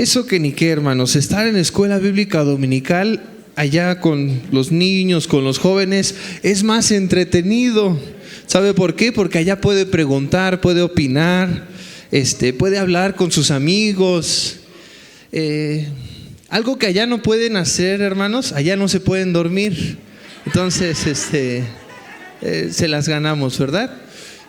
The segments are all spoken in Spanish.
Eso que ni qué, hermanos, estar en escuela bíblica dominical, allá con los niños, con los jóvenes, es más entretenido. ¿Sabe por qué? Porque allá puede preguntar, puede opinar, puede hablar con sus amigos. Algo que allá no pueden hacer, hermanos, allá no se pueden dormir. Entonces, se las ganamos, ¿verdad?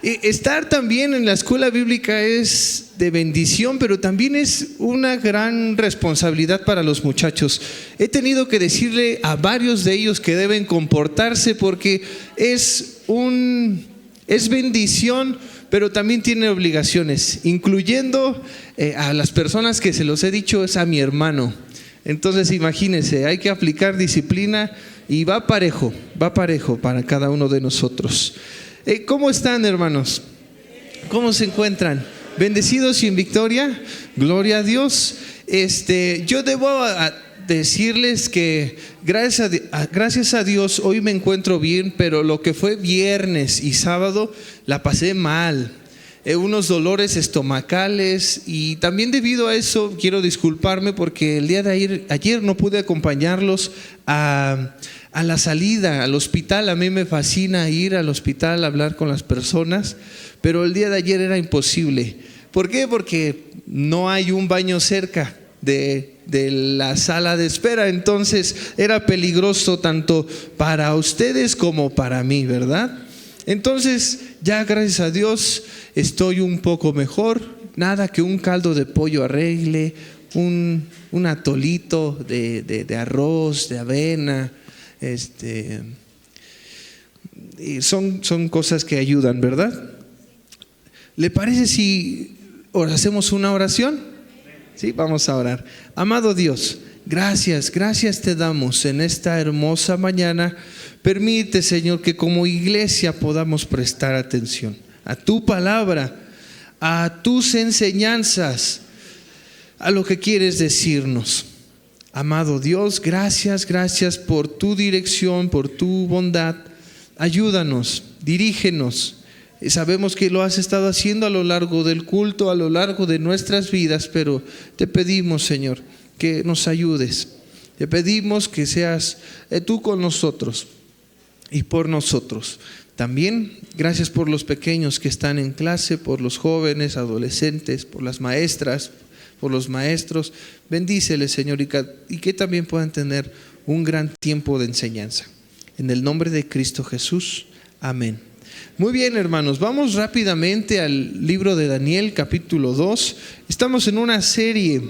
Estar también en la escuela bíblica es de bendición, pero también es una gran responsabilidad para los muchachos. He tenido que decirle a varios de ellos que deben comportarse porque es bendición, pero también tiene obligaciones, incluyendo a las personas que se los he dicho, es a mi hermano. Entonces imagínense, hay que aplicar disciplina y va parejo para cada uno de nosotros. ¿Cómo están, hermanos? ¿Cómo se encuentran? ¿Bendecidos y en victoria? Gloria a Dios. Yo debo decirles que gracias a Dios hoy me encuentro bien, pero lo que fue viernes y sábado la pasé mal. Unos dolores estomacales, y también debido a eso quiero disculparme porque el día de ayer no pude acompañarlos a la salida al hospital. A mí me fascina ir al hospital a hablar con las personas, pero el día de ayer era imposible. ¿Por qué? Porque no hay un baño cerca de la sala de espera, entonces era peligroso tanto para ustedes como para mí, ¿verdad? Entonces ya gracias a Dios estoy un poco mejor. Nada que un caldo de pollo arregle, un atolito de arroz, de avena. Y son cosas que ayudan, ¿verdad? ¿Le parece si hacemos una oración? Sí, vamos a orar. Amado Dios, gracias te damos en esta hermosa mañana. Permite, Señor, que como iglesia podamos prestar atención a tu palabra, a tus enseñanzas, a lo que quieres decirnos. Amado Dios, gracias por tu dirección, por tu bondad. Ayúdanos, dirígenos. Sabemos que lo has estado haciendo a lo largo del culto, a lo largo de nuestras vidas, pero te pedimos, Señor, que nos ayudes. Te pedimos que seas tú con nosotros y por nosotros. También gracias por los pequeños que están en clase, por los jóvenes, adolescentes, por las maestras, por los maestros. Bendíceles, Señor, y que también puedan tener un gran tiempo de enseñanza. En el nombre de Cristo Jesús, amén. Muy bien, hermanos, vamos rápidamente al libro de Daniel, capítulo 2. Estamos en una serie.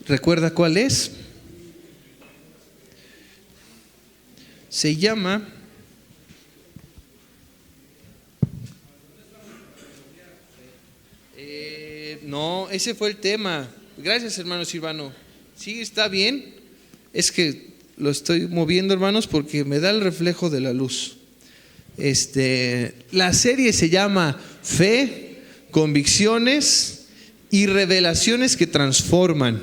¿Recuerda cuál es? Se llama no, ese fue el tema. Gracias, hermano Silvano. Sí, está bien. Es que lo estoy moviendo, hermanos, porque me da el reflejo de la luz. La serie se llama Fe, Convicciones y Revelaciones que Transforman.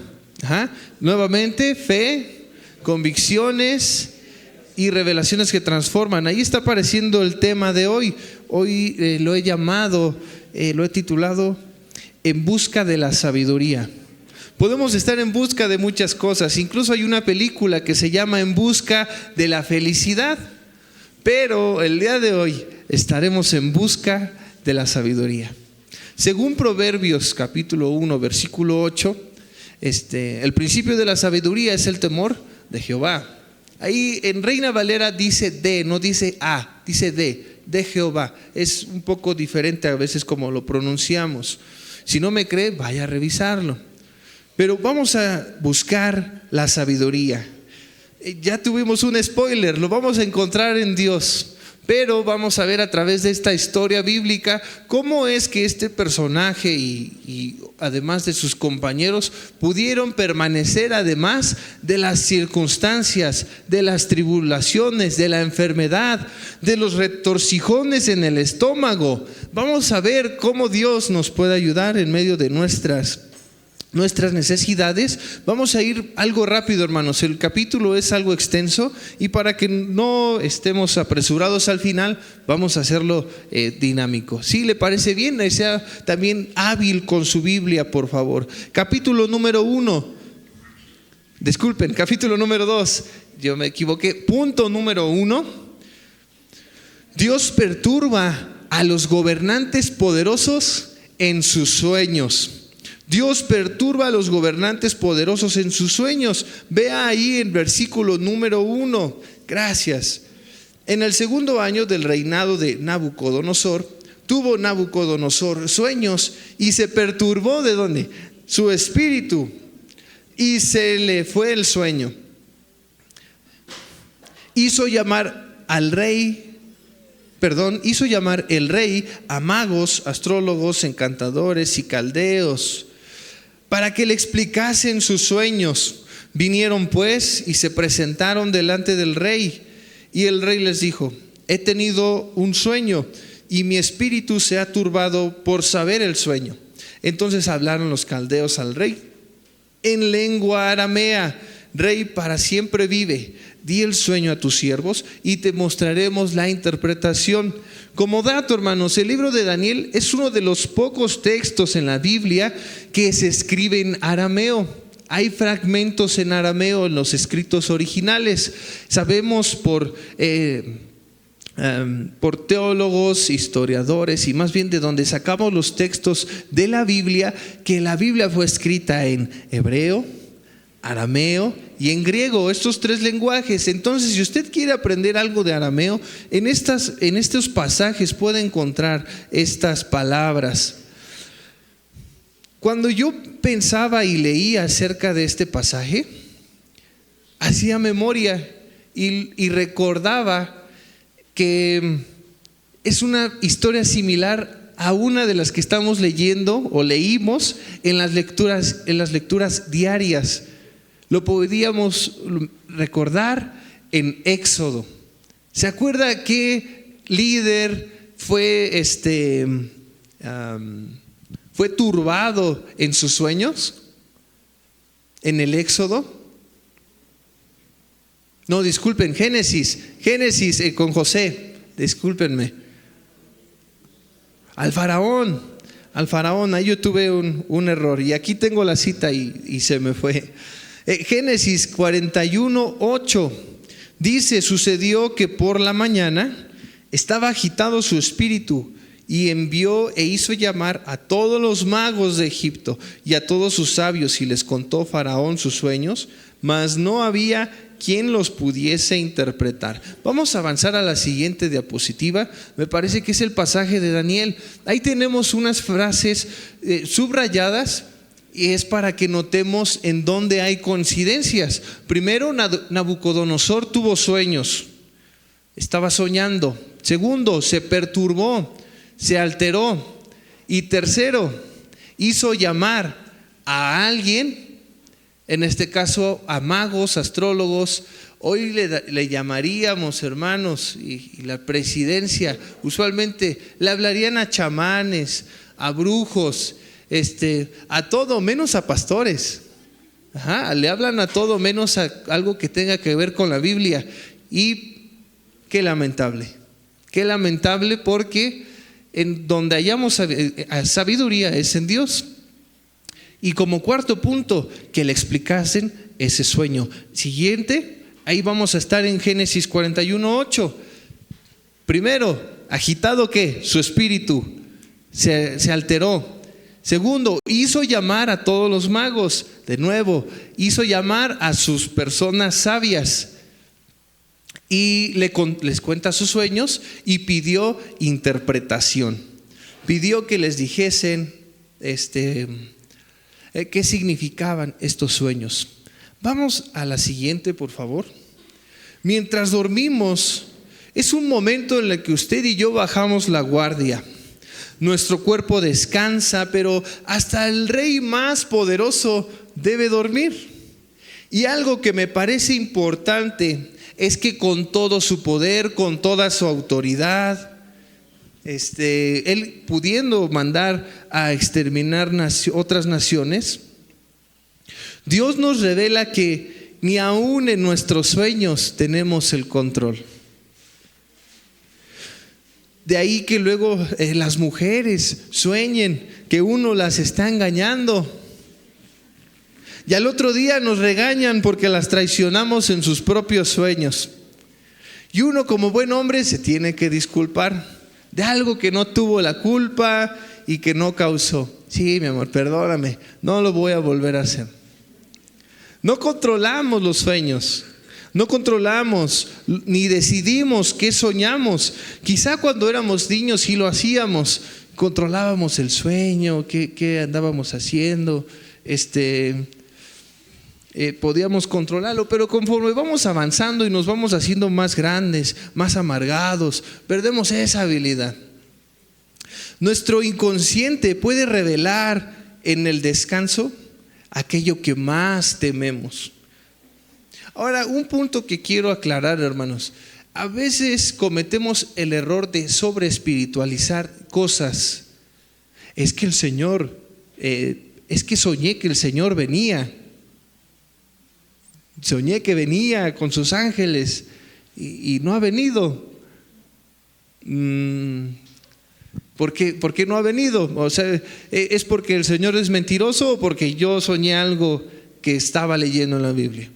Nuevamente, fe, convicciones y revelaciones que transforman. Ahí está apareciendo el tema de hoy. Hoy lo he titulado En busca de la sabiduría. Podemos estar en busca de muchas cosas. Incluso hay una película que se llama En busca de la felicidad. Pero el día de hoy estaremos en busca de la sabiduría. Según Proverbios capítulo 1 versículo 8, el principio de la sabiduría es el temor de Jehová. Ahí en Reina Valera dice de, no dice a, dice de Jehová. Es un poco diferente a veces como lo pronunciamos. Si no me cree, vaya a revisarlo. Pero vamos a buscar la sabiduría. Ya tuvimos un spoiler, lo vamos a encontrar en Dios. Pero vamos a ver a través de esta historia bíblica cómo es que este personaje y además de sus compañeros pudieron permanecer además de las circunstancias, de las tribulaciones, de la enfermedad, de los retorcijones en el estómago. Vamos a ver cómo Dios nos puede ayudar en medio de nuestras nuestras necesidades. Vamos a ir algo rápido, hermanos. El capítulo es algo extenso y para que no estemos apresurados al final, vamos a hacerlo dinámico. Si le parece bien, sea también hábil con su Biblia, por favor. Capítulo número 1. Disculpen, capítulo número 2. Yo me equivoqué. Punto número 1. Dios perturba a los gobernantes poderosos en sus sueños. Dios perturba a los gobernantes poderosos en sus sueños. Vea ahí en versículo número 1. Gracias. En el segundo año del reinado de Nabucodonosor, tuvo Nabucodonosor sueños y se perturbó ¿de dónde? Su espíritu y se le fue el sueño. Hizo llamar el rey a magos, astrólogos, encantadores y caldeos para que le explicasen sus sueños. Vinieron pues y se presentaron delante del rey, y el rey les dijo: he tenido un sueño y mi espíritu se ha turbado por saber el sueño. Entonces hablaron los caldeos al rey en lengua aramea: Rey, para siempre vive, di el sueño a tus siervos y te mostraremos la interpretación. Como dato, hermanos, el libro de Daniel es uno de los pocos textos en la Biblia que se escribe en arameo. Hay fragmentos en arameo en los escritos originales. Sabemos por teólogos, historiadores y más bien de donde sacamos los textos de la Biblia, que la Biblia fue escrita en hebreo, arameo y en griego, estos tres lenguajes. Entonces, si usted quiere aprender algo de arameo, en estos pasajes puede encontrar estas palabras. Cuando yo pensaba y leía acerca de este pasaje, hacía memoria y recordaba que es una historia similar a una de las que estamos leyendo o leímos en las lecturas diarias. Lo podíamos recordar en Éxodo. ¿Se acuerda qué líder fue turbado en sus sueños en el Éxodo? No, disculpen, Génesis con José, discúlpenme. Al faraón, ahí yo tuve un error y aquí tengo la cita y se me fue. Génesis 41:8 dice: sucedió que por la mañana estaba agitado su espíritu y envió e hizo llamar a todos los magos de Egipto y a todos sus sabios, y les contó Faraón sus sueños, mas no había quien los pudiese interpretar. Vamos a avanzar a la siguiente diapositiva. Me parece que es el pasaje de Daniel. Ahí tenemos unas frases subrayadas y es para que notemos en dónde hay coincidencias. Primero, Nabucodonosor tuvo sueños, estaba soñando. Segundo, se perturbó, se alteró. Y tercero, hizo llamar a alguien, en este caso a magos, astrólogos. Hoy le llamaríamos, hermanos, y la presidencia usualmente le hablarían a chamanes, a brujos, a todo menos a pastores. Le hablan a todo menos a algo que tenga que ver con la Biblia. Y qué lamentable porque en donde hallamos sabiduría es en Dios. Y como cuarto punto, que le explicasen ese sueño. Siguiente, ahí vamos a estar en Génesis 41:8. Primero, agitado ¿qué? Su espíritu se alteró. Segundo, hizo llamar a todos los magos. De nuevo, hizo llamar a sus personas sabias y les cuenta sus sueños y pidió interpretación. Pidió que les dijesen qué significaban estos sueños. Vamos a la siguiente, por favor. Mientras dormimos, es un momento en el que usted y yo bajamos la guardia. Nuestro cuerpo descansa, pero hasta el rey más poderoso debe dormir. Y algo que me parece importante es que con todo su poder, con toda su autoridad, él pudiendo mandar a exterminar otras naciones, Dios nos revela que ni aún en nuestros sueños tenemos el control. De ahí que luego las mujeres sueñen que uno las está engañando. Y al otro día nos regañan porque las traicionamos en sus propios sueños. Y uno como buen hombre se tiene que disculpar de algo que no tuvo la culpa y que no causó. Sí, mi amor, perdóname, no lo voy a volver a hacer. No controlamos los sueños, no controlamos ni decidimos qué soñamos. Quizá cuando éramos niños sí lo hacíamos, controlábamos el sueño, qué andábamos haciendo, podíamos controlarlo, pero conforme vamos avanzando y nos vamos haciendo más grandes, más amargados, perdemos esa habilidad. Nuestro inconsciente puede revelar en el descanso aquello que más tememos. Ahora, un punto que quiero aclarar, hermanos: a veces cometemos el error de sobreespiritualizar cosas. Es que el Señor, es que soñé que el Señor venía. Soñé que venía con sus ángeles y no ha venido. ¿Por qué no ha venido? O sea, ¿es porque el Señor es mentiroso o porque yo soñé algo que estaba leyendo en la Biblia?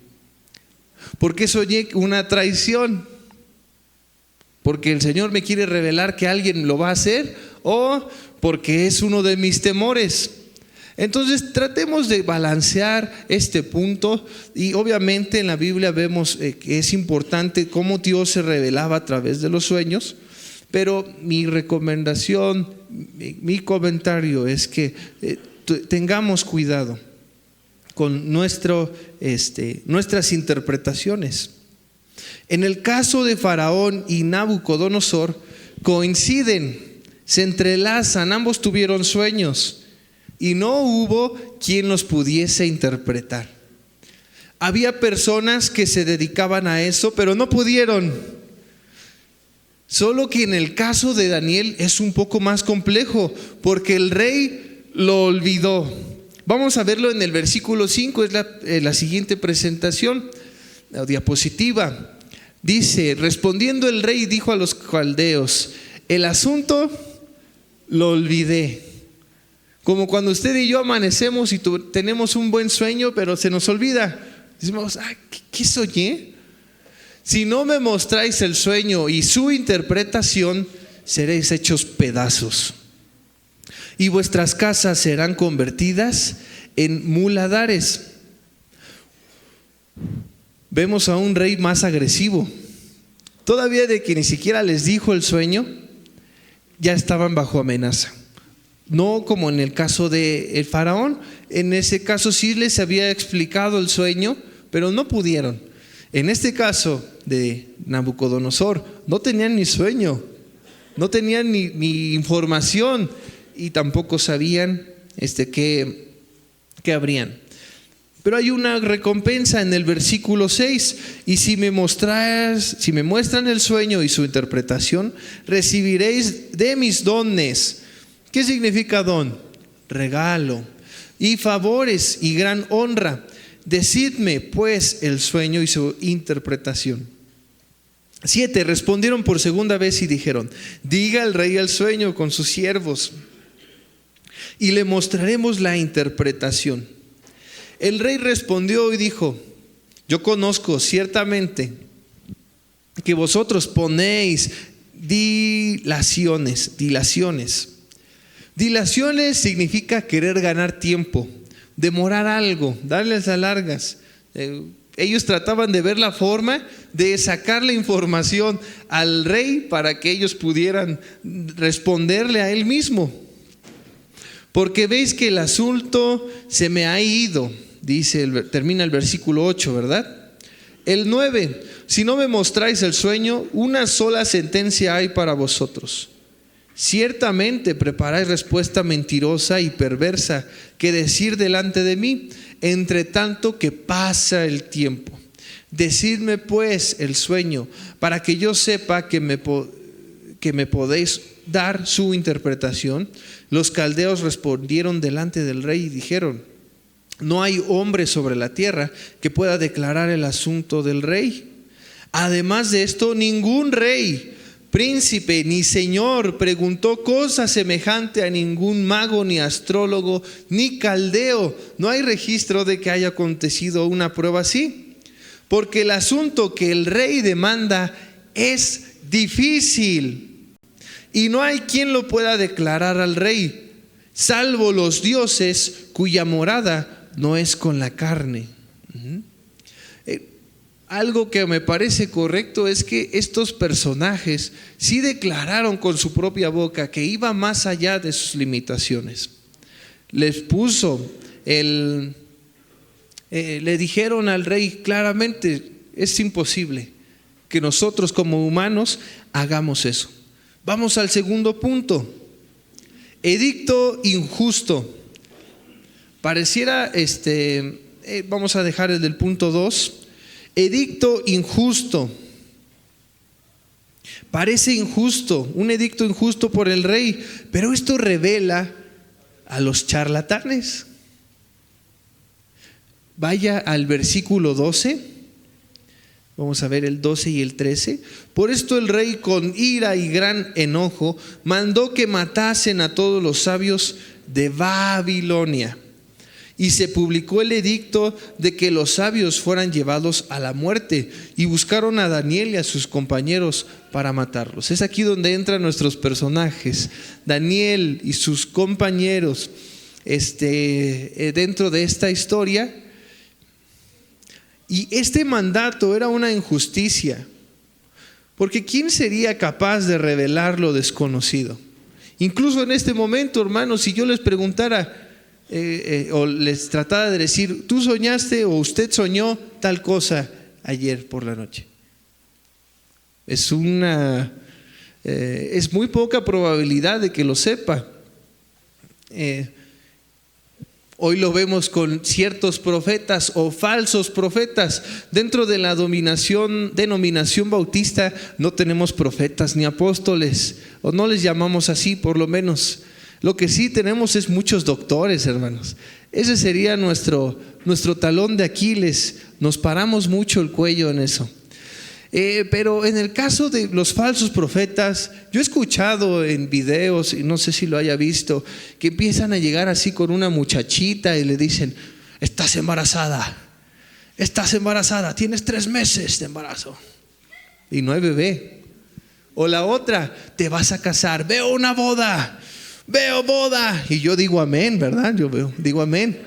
¿Por qué soñé una traición? ¿Porque el Señor me quiere revelar que alguien lo va a hacer? ¿O porque es uno de mis temores? Entonces tratemos de balancear este punto, y obviamente en la Biblia vemos que es importante cómo Dios se revelaba a través de los sueños, pero mi recomendación, mi comentario es que tengamos cuidado con nuestras interpretaciones. En el caso de Faraón y Nabucodonosor coinciden, se entrelazan, ambos tuvieron sueños y no hubo quien los pudiese interpretar. Había personas que se dedicaban a eso, pero no pudieron. Solo que en el caso de Daniel es un poco más complejo, porque el rey lo olvidó. Vamos a verlo en el versículo 5, es la siguiente presentación, la diapositiva. Dice: respondiendo el rey dijo a los caldeos: el asunto lo olvidé. Como cuando usted y yo amanecemos y tenemos un buen sueño, pero se nos olvida. Decimos: ¿qué soñé? Si no me mostráis el sueño y su interpretación, seréis hechos pedazos, y vuestras casas serán convertidas en muladares. Vemos a un rey más agresivo. Todavía de que ni siquiera les dijo el sueño, ya estaban bajo amenaza. No como en el caso de el faraón. En ese caso sí les había explicado el sueño, pero no pudieron. En este caso de Nabucodonosor, no tenían ni sueño, no tenían ni información, y tampoco sabían qué habrían. Pero hay una recompensa en el versículo 6: y si me muestran el sueño y su interpretación, recibiréis de mis dones. ¿Qué significa don? Regalo, y favores y gran honra. Decidme pues el sueño y su interpretación. 7. Respondieron por segunda vez y dijeron: diga el rey el sueño con sus siervos, y le mostraremos la interpretación. El rey respondió y dijo: yo conozco ciertamente que vosotros ponéis dilaciones. Dilaciones significa querer ganar tiempo, demorar algo, darles a largas. Ellos trataban de ver la forma de sacar la información al rey para que ellos pudieran responderle a él mismo. Porque veis que el asunto se me ha ido, termina el versículo 8, ¿verdad? El 9: si no me mostráis el sueño, una sola sentencia hay para vosotros. Ciertamente preparáis respuesta mentirosa y perversa que decir delante de mí, entre tanto que pasa el tiempo. Decidme pues el sueño, para que yo sepa que me podéis dar su interpretación. Los caldeos respondieron delante del rey y dijeron: No hay hombre sobre la tierra que pueda declarar el asunto del rey. Además de esto, ningún rey, príncipe ni señor preguntó cosa semejante a ningún mago, ni astrólogo, ni caldeo. No hay registro de que haya acontecido una prueba así, porque el asunto que el rey demanda es difícil y no hay quien lo pueda declarar al rey, salvo los dioses cuya morada no es con la carne. Algo que me parece correcto es que estos personajes sí declararon con su propia boca que iba más allá de sus limitaciones. Les puso le dijeron al rey claramente: es imposible que nosotros como humanos hagamos eso. Vamos al segundo punto: edicto injusto. Pareciera, vamos a dejar el del punto 2. Edicto injusto. Parece injusto, un edicto injusto por el rey, pero esto revela a los charlatanes. Vaya al versículo 12. Vamos a ver el 12 y el 13. Por esto el rey, con ira y gran enojo, mandó que matasen a todos los sabios de Babilonia. Y se publicó el edicto de que los sabios fueran llevados a la muerte, y buscaron a Daniel y a sus compañeros para matarlos. Es aquí donde entran nuestros personajes, Daniel y sus compañeros, dentro de esta historia. Y este mandato era una injusticia, porque ¿quién sería capaz de revelar lo desconocido? Incluso en este momento, hermanos, si yo les preguntara o les tratara de decir: tú soñaste o usted soñó tal cosa ayer por la noche, es muy poca probabilidad de que lo sepa. Hoy lo vemos con ciertos profetas o falsos profetas. Dentro de la denominación bautista no tenemos profetas ni apóstoles, o no les llamamos así, por lo menos. Lo que sí tenemos es muchos doctores, hermanos. Ese sería nuestro talón de Aquiles. Nos paramos mucho el cuello en eso. Pero en el caso de los falsos profetas, yo he escuchado en videos, y no sé si lo haya visto, que empiezan a llegar así con una muchachita y le dicen: estás embarazada, tienes 3 meses de embarazo y no hay bebé. O la otra: te vas a casar, veo boda, y yo digo amén, ¿verdad? Digo amén.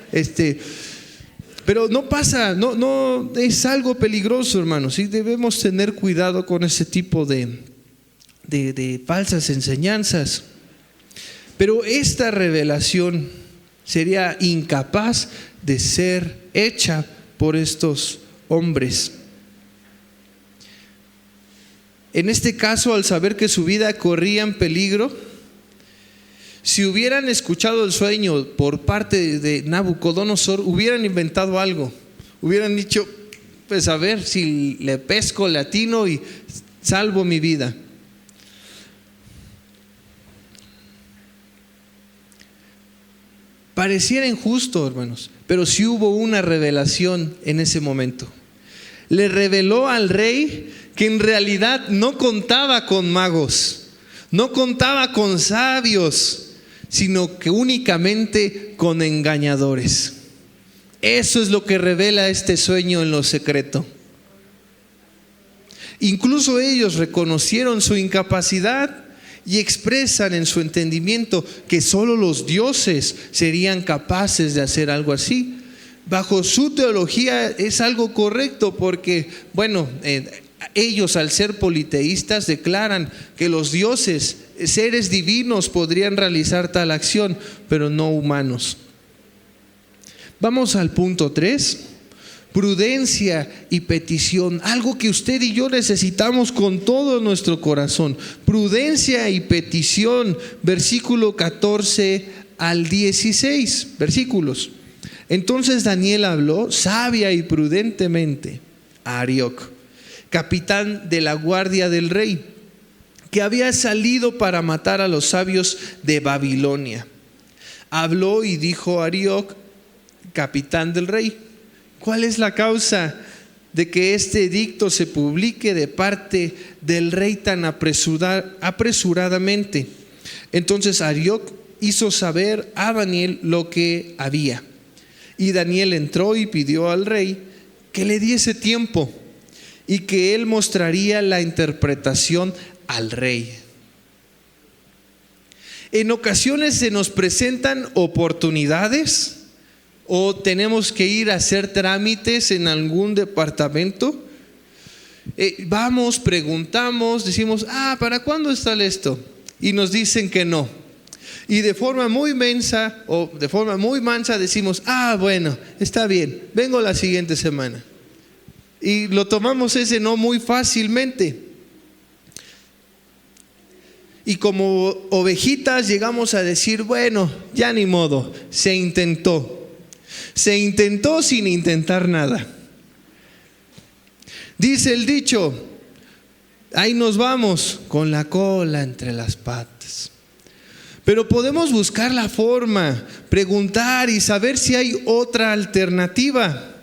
Pero no pasa, no es algo peligroso, hermanos, y debemos tener cuidado con ese tipo de falsas enseñanzas. Pero esta revelación sería incapaz de ser hecha por estos hombres. En este caso, al saber que su vida corría en peligro, si hubieran escuchado el sueño por parte de Nabucodonosor, hubieran inventado algo. Hubieran dicho: pues a ver si le pesco, le atino y salvo mi vida. Pareciera injusto, hermanos, pero sí hubo una revelación en ese momento. Le reveló al rey que en realidad no contaba con magos, no contaba con sabios, sino que únicamente con engañadores. Eso es lo que revela este sueño en lo secreto. Incluso ellos reconocieron su incapacidad y expresan en su entendimiento que solo los dioses serían capaces de hacer algo así. Bajo su teología es algo correcto, porque ellos, al ser politeístas, declaran que los dioses, seres divinos, podrían realizar tal acción, pero no humanos. Vamos al punto 3. Prudencia y petición. Algo que usted y yo necesitamos con todo nuestro corazón. Prudencia y petición. Versículo 14 al 16. Versículos. Entonces Daniel habló sabia y prudentemente a Arioc, capitán de la guardia del rey, que había salido para matar a los sabios de Babilonia. Habló y dijo a Arioc: capitán del rey. ¿Cuál es la causa de que este edicto se publique de parte del rey tan apresuradamente? Entonces Arioc hizo saber a Daniel lo que había. Y Daniel entró y pidió al rey que le diese tiempo y que él mostraría la interpretación al rey. En ocasiones se nos presentan oportunidades o tenemos que ir a hacer trámites en algún departamento. Vamos, preguntamos, decimos, ¿para cuándo está esto? Y nos dicen que no. Y de forma muy mensa o de forma muy mansa decimos, bueno, está bien, vengo la siguiente semana. Y lo tomamos ese no muy fácilmente. Y como ovejitas llegamos a decir, bueno, ya ni modo, se intentó. Se intentó sin intentar nada. Dice el dicho, ahí nos vamos con la cola entre las patas. Pero podemos buscar la forma, preguntar y saber si hay otra alternativa.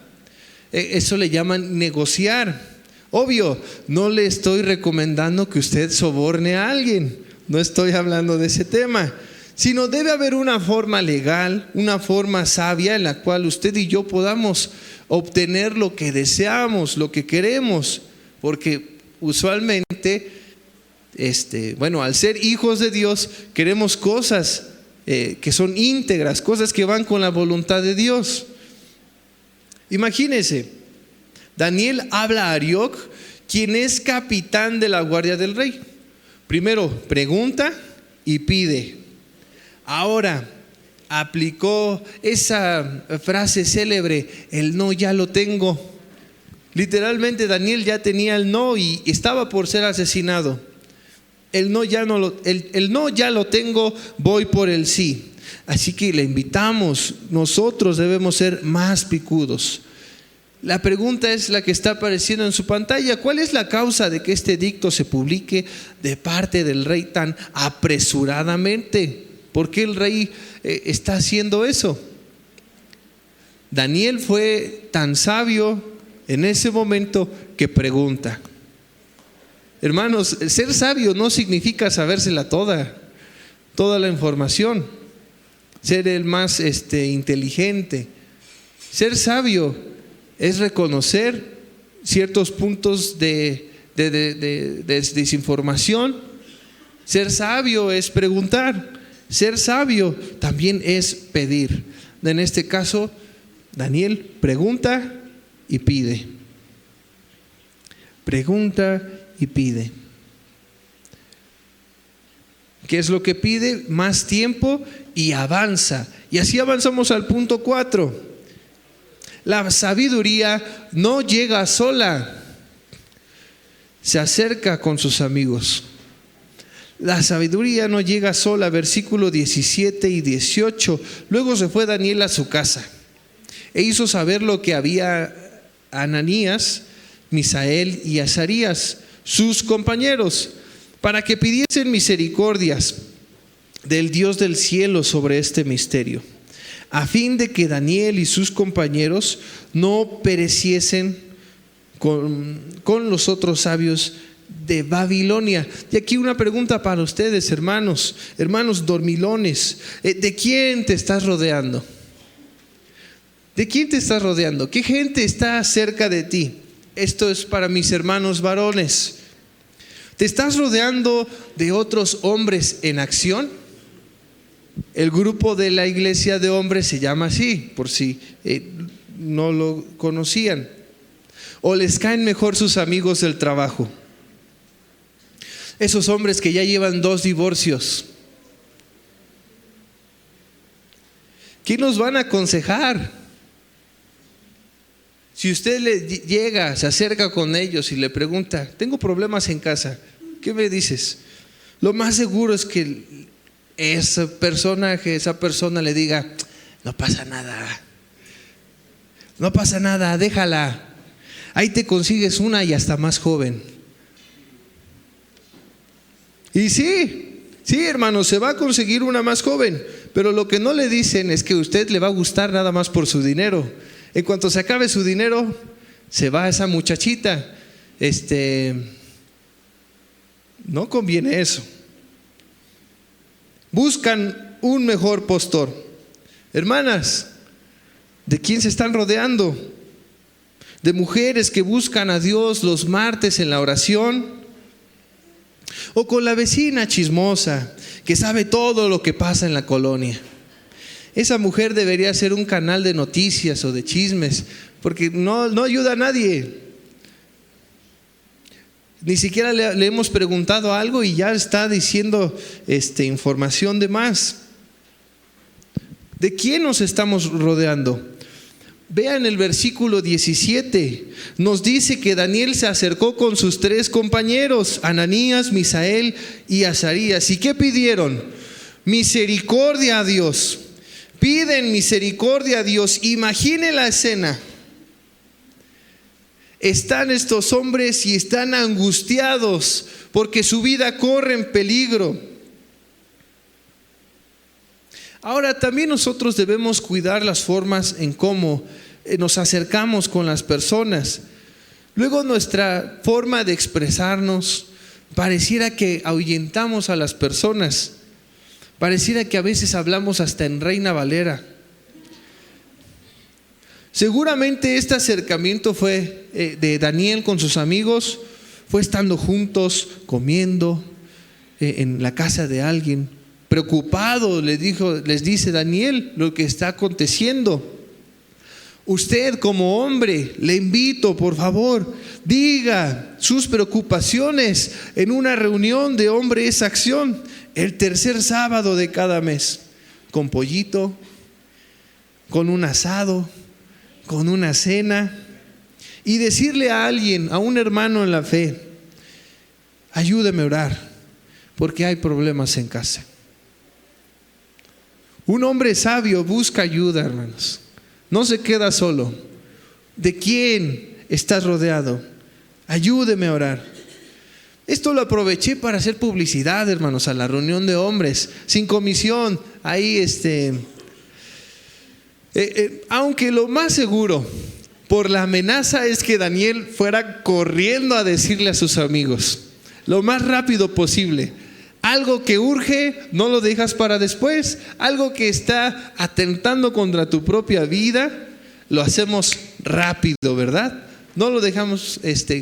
Eso le llaman negociar. Obvio, no le estoy recomendando que usted soborne a alguien. No estoy hablando de ese tema. Sino debe haber una forma legal, una forma sabia en la cual usted y yo podamos obtener lo que deseamos, lo que queremos. Porque usualmente, al ser hijos de Dios, queremos cosas que son íntegras, cosas que van con la voluntad de Dios. Imagínense, Daniel habla a Arioc, quien es capitán de la guardia del rey. Primero pregunta y pide. Ahora aplicó esa frase célebre, el no ya lo tengo. Literalmente Daniel ya tenía el no y estaba por ser asesinado. El no ya lo tengo, voy por el sí. Así que le invitamos, nosotros debemos ser más picudos. La pregunta es la que está apareciendo en su pantalla. ¿Cuál es la causa de que este edicto se publique de parte del rey tan apresuradamente? ¿Por qué el rey está haciendo eso? Daniel fue tan sabio en ese momento que pregunta. Hermanos, ser sabio no significa sabérsela toda la información, ser el más inteligente. Ser sabio es reconocer ciertos puntos de desinformación. Ser sabio es preguntar. Ser sabio también es pedir. En este caso, Daniel pregunta y pide. Pregunta y pide. ¿Qué es lo que pide? Más tiempo y avanza. Y así avanzamos al punto 4. La sabiduría no llega sola, se acerca con sus amigos. La sabiduría no llega sola, versículo 17 y 18. Luego se fue Daniel a su casa e hizo saber lo que había Ananías, Misael y Azarías, sus compañeros, para que pidiesen misericordias del Dios del cielo sobre este misterio, a fin de que Daniel y sus compañeros no pereciesen con los otros sabios de Babilonia. Y aquí una pregunta para ustedes, hermanos dormilones. ¿De quién te estás rodeando? ¿De quién te estás rodeando? ¿Qué gente está cerca de ti? Esto es para mis hermanos varones. ¿Te estás rodeando de otros hombres en acción? El grupo de la iglesia de hombres se llama así, por si no lo conocían. ¿O les caen mejor sus amigos del trabajo? Esos hombres que ya llevan 2 divorcios. ¿Qué nos van a aconsejar? Si usted llega, se acerca con ellos y le pregunta, tengo problemas en casa, ¿qué me dices? Lo más seguro es que esa persona le diga, no pasa nada, déjala, ahí te consigues una y hasta más joven. Y sí, hermanos, se va a conseguir una más joven, Pero lo que no le dicen es que a usted le va a gustar nada más por su dinero. En cuanto se acabe su dinero, se va esa muchachita. No conviene eso. Buscan un mejor postor. Hermanas, ¿de quién se están rodeando? ¿De mujeres que buscan a Dios los martes en la oración? ¿O con la vecina chismosa que sabe todo lo que pasa en la colonia? Esa mujer debería ser un canal de noticias o de chismes, porque no ayuda a nadie. Ni siquiera le hemos preguntado algo y ya está diciendo información de más. ¿De quién nos estamos rodeando? Vean el versículo 17. Nos dice que Daniel se acercó con sus 3 compañeros, Ananías, Misael y Azarías. ¿Y qué pidieron? Misericordia a Dios. Piden misericordia a Dios. Imagine la escena. Están estos hombres y están angustiados porque su vida corre en peligro. Ahora, también nosotros debemos cuidar las formas en cómo nos acercamos con las personas. Luego, nuestra forma de expresarnos pareciera que ahuyentamos a las personas. Pareciera que a veces hablamos hasta en Reina Valera. Seguramente este acercamiento fue de Daniel con sus amigos, fue estando juntos, comiendo en la casa de alguien. Preocupado les dice Daniel lo que está aconteciendo. Usted como hombre, le invito, por favor, diga sus preocupaciones en una reunión de hombres acción el 3er sábado de cada mes, con pollito, con un asado, con una cena, y decirle a alguien, a un hermano en la fe: ayúdeme a orar porque hay problemas en casa. Un hombre sabio busca ayuda, hermanos. No se queda solo. ¿De quién estás rodeado? Ayúdeme a orar. Esto lo aproveché para hacer publicidad, hermanos, a la reunión de hombres, sin comisión. Ahí aunque lo más seguro, por la amenaza, es que Daniel fuera corriendo a decirle a sus amigos, lo más rápido posible. Algo que urge, no lo dejas para después. Algo que está atentando contra tu propia vida, lo hacemos rápido, ¿verdad? No lo dejamos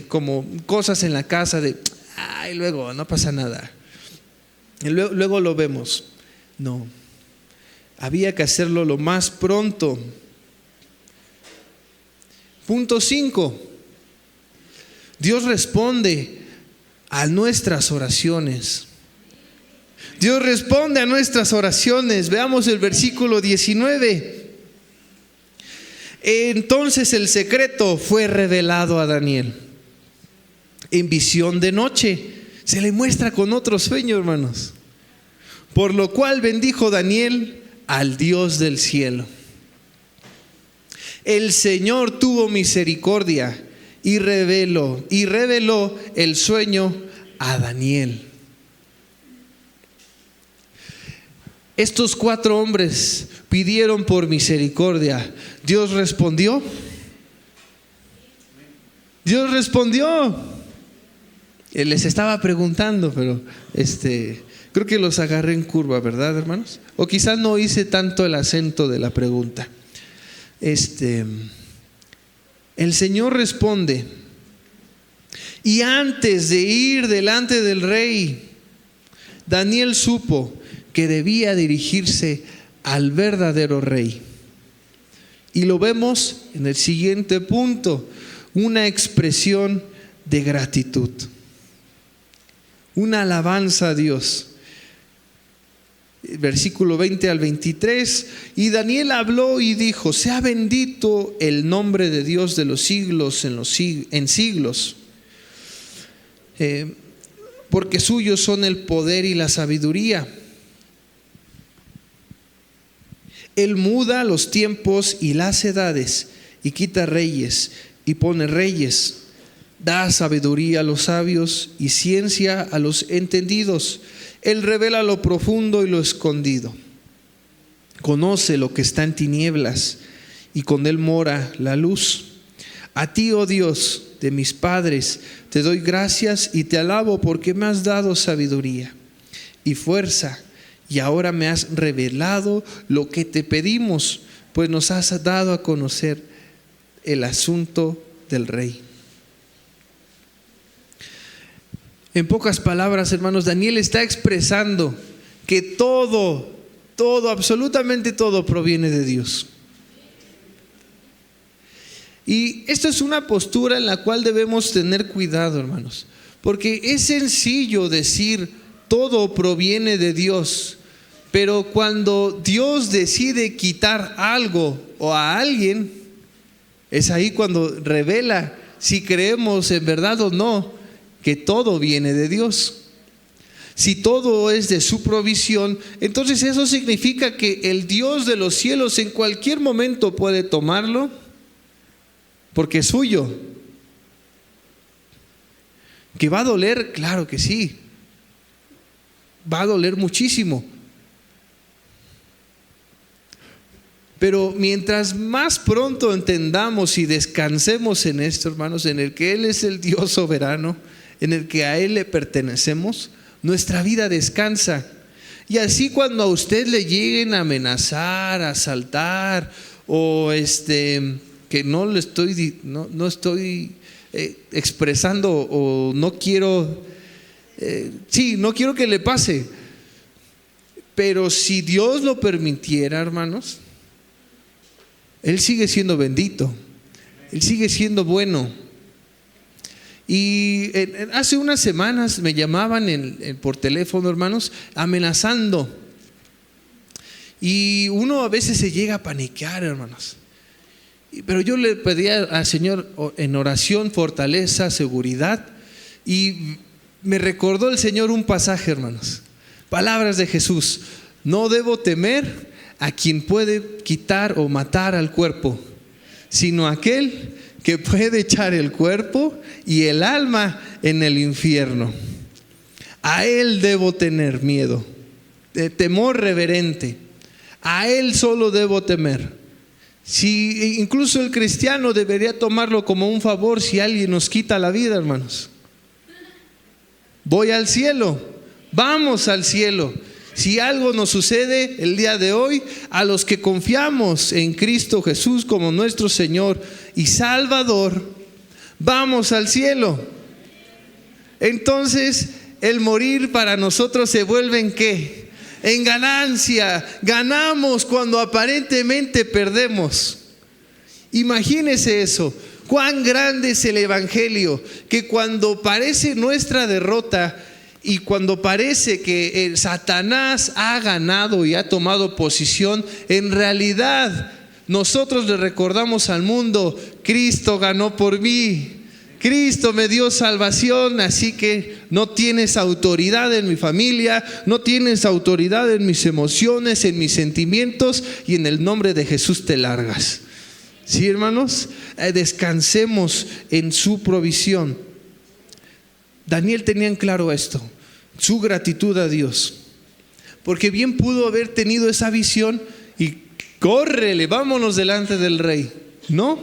como cosas en la casa de, luego no pasa nada. Y luego lo vemos. No, había que hacerlo lo más pronto. Punto 5. Dios responde a nuestras oraciones. Dios responde a nuestras oraciones. Veamos el versículo 19. Entonces el secreto fue revelado a Daniel en visión de noche. Se le muestra con otro sueño, hermanos. Por lo cual bendijo Daniel al Dios del cielo. El Señor tuvo misericordia y reveló el sueño a Daniel. Estos 4 hombres pidieron por misericordia. ¿Dios respondió? Dios respondió. Les estaba preguntando, pero creo que los agarré en curva, ¿verdad, hermanos? O quizás no hice tanto el acento de la pregunta. El Señor responde. Y antes de ir delante del rey, Daniel supo que debía dirigirse al verdadero rey. Y lo vemos en el siguiente punto: una expresión de gratitud, una alabanza a Dios. Versículo 20 al 23. Y Daniel habló y dijo: sea bendito el nombre de Dios de los siglos en siglos, porque suyos son el poder y la sabiduría. Él muda los tiempos y las edades, y quita reyes y pone reyes. Da sabiduría a los sabios y ciencia a los entendidos. Él revela lo profundo y lo escondido. conoce lo que está en tinieblas y con él mora la luz. A ti, oh Dios de mis padres, te doy gracias y te alabo porque me has dado sabiduría y fuerza, y ahora me has revelado lo que te pedimos, pues nos has dado a conocer el asunto del rey. En pocas palabras, hermanos, Daniel está expresando que todo, absolutamente todo proviene de Dios. Y esto es una postura en la cual debemos tener cuidado, hermanos, porque es sencillo decir todo proviene de Dios, pero cuando Dios decide quitar algo o a alguien, es ahí cuando revela si creemos en verdad o no que todo viene de Dios. Si todo es de su provisión, entonces eso significa que el Dios de los cielos en cualquier momento puede tomarlo porque es suyo. ¿Que va a doler? Claro que sí. Va a doler muchísimo. Pero mientras más pronto entendamos y descansemos en esto, hermanos, en el que Él es el Dios soberano, en el que a Él le pertenecemos, nuestra vida descansa. Y así cuando a usted le lleguen a amenazar, a asaltar, o que no estoy expresando o no quiero, no quiero que le pase. Pero si Dios lo permitiera, hermanos, Él sigue siendo bendito, Él sigue siendo bueno. Y hace unas semanas me llamaban por teléfono, hermanos, amenazando. Y uno a veces se llega a paniquear, hermanos. Pero yo le pedía al Señor en oración fortaleza, seguridad. Y me recordó el Señor un pasaje, hermanos. Palabras de Jesús: no debo temer a quien puede quitar o matar al cuerpo, sino a aquel que puede echar el cuerpo y el alma en el infierno. A Él debo tener miedo, temor reverente. A Él solo debo temer. Si incluso el cristiano debería tomarlo como un favor si alguien nos quita la vida, hermanos. Voy al cielo, vamos al cielo. Si algo nos sucede el día de hoy, a los que confiamos en Cristo Jesús como nuestro Señor y Salvador, vamos al cielo. Entonces el morir para nosotros se vuelve ¿en qué? En ganancia. Ganamos cuando aparentemente perdemos. Imagínese eso. Cuán grande es el Evangelio, que cuando parece nuestra derrota y cuando parece que Satanás ha ganado y ha tomado posición, en realidad nosotros le recordamos al mundo: Cristo ganó por mí, Cristo me dio salvación, así que no tienes autoridad en mi familia, no tienes autoridad en mis emociones, en mis sentimientos, y en el nombre de Jesús te largas. Sí, hermanos, descansemos en su provisión. Daniel tenía en claro esto, su gratitud a Dios, porque bien pudo haber tenido esa visión y córrele, vámonos delante del rey. No,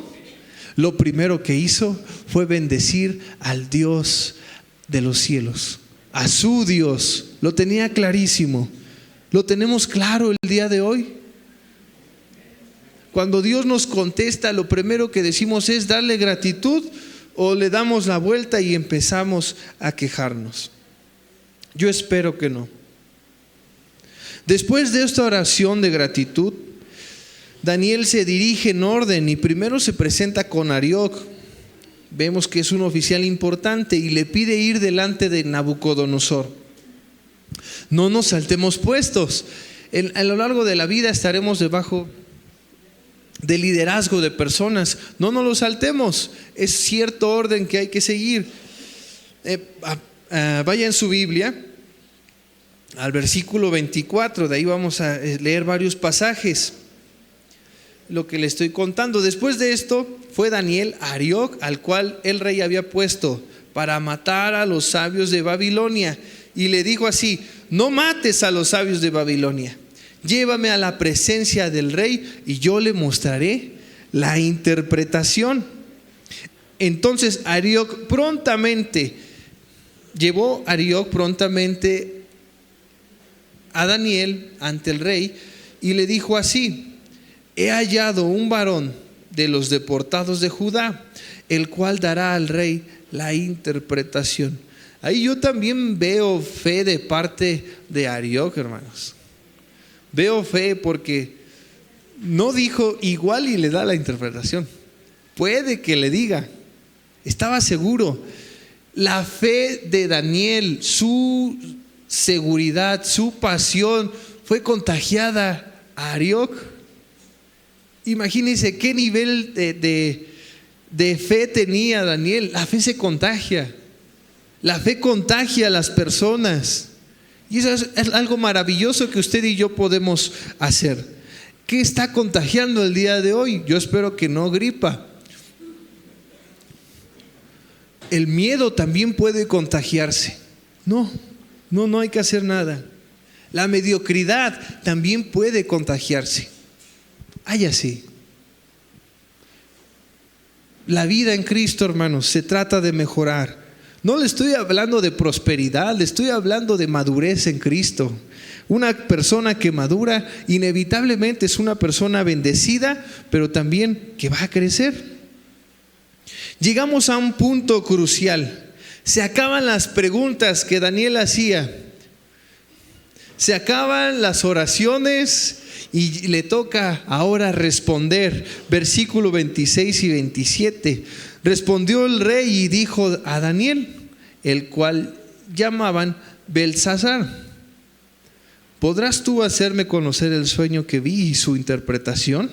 lo primero que hizo fue bendecir al Dios de los cielos, a su Dios. Lo tenía clarísimo. ¿Lo tenemos claro el día de hoy? Cuando Dios nos contesta, lo primero que decimos es darle gratitud, o le damos la vuelta y empezamos a quejarnos. Yo espero que no. Después de esta oración de gratitud, Daniel se dirige en orden y primero se presenta con Arioc. Vemos que es un oficial importante y le pide ir delante de Nabucodonosor. No nos saltemos puestos. A lo largo de la vida estaremos debajo de liderazgo de personas. No nos lo saltemos. Es cierto orden que hay que seguir. Vaya en su Biblia al versículo 24. De ahí vamos a leer varios pasajes. Lo que le estoy contando. Después de esto fue Daniel a Arioc, al cual el rey había puesto para matar a los sabios de Babilonia, y le dijo así: no mates a los sabios de Babilonia, Llévame a la presencia del rey y yo le mostraré la interpretación. Entonces llevó Arioc prontamente a Daniel ante el rey y le dijo así: he hallado un varón de los deportados de Judá, el cual dará al rey la interpretación. Ahí yo también veo fe de parte de Arioc, hermanos. Veo fe porque no dijo igual y le da la interpretación. Puede que le diga, estaba seguro. La fe de Daniel, su seguridad, su pasión fue contagiada a Arioc. Imagínense qué nivel de fe tenía Daniel. La fe se contagia. La fe contagia a las personas. Y eso es algo maravilloso que usted y yo podemos hacer. ¿Qué está contagiando el día de hoy? Yo espero que no gripa. El miedo también puede contagiarse. No hay que hacer nada. La mediocridad también puede contagiarse. Háyase. La vida en Cristo, hermanos, se trata de mejorar. No le estoy hablando de prosperidad, le estoy hablando de madurez en Cristo. Una persona que madura inevitablemente es una persona bendecida, pero también que va a crecer. Llegamos a un punto crucial. Se acaban las preguntas que Daniel hacía. Se acaban las oraciones y le toca ahora responder. Versículo 26 y 27. Respondió el rey y dijo a Daniel, el cual llamaban Belsasar: ¿podrás tú hacerme conocer el sueño que vi y su interpretación?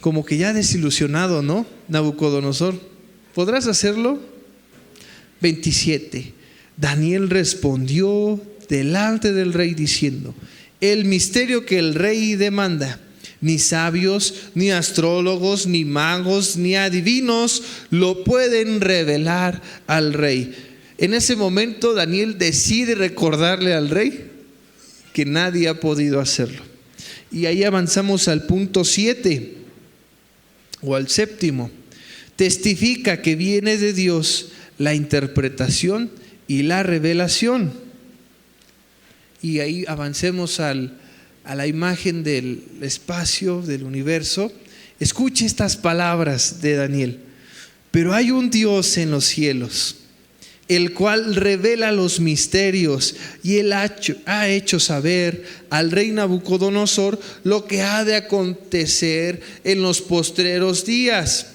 Como que ya desilusionado, ¿no? Nabucodonosor, ¿podrás hacerlo? 27. Daniel respondió delante del rey diciendo: el misterio que el rey demanda, ni sabios, ni astrólogos, ni magos, ni adivinos lo pueden revelar al rey. En ese momento Daniel decide recordarle al rey que nadie ha podido hacerlo. Y ahí avanzamos al punto 7 o al séptimo. Testifica que viene de Dios la interpretación y la revelación. Y ahí avancemos a la imagen del espacio, del universo. Escuche estas palabras de Daniel: pero hay un Dios en los cielos, el cual revela los misterios, y él ha hecho saber al rey Nabucodonosor lo que ha de acontecer en los postreros días.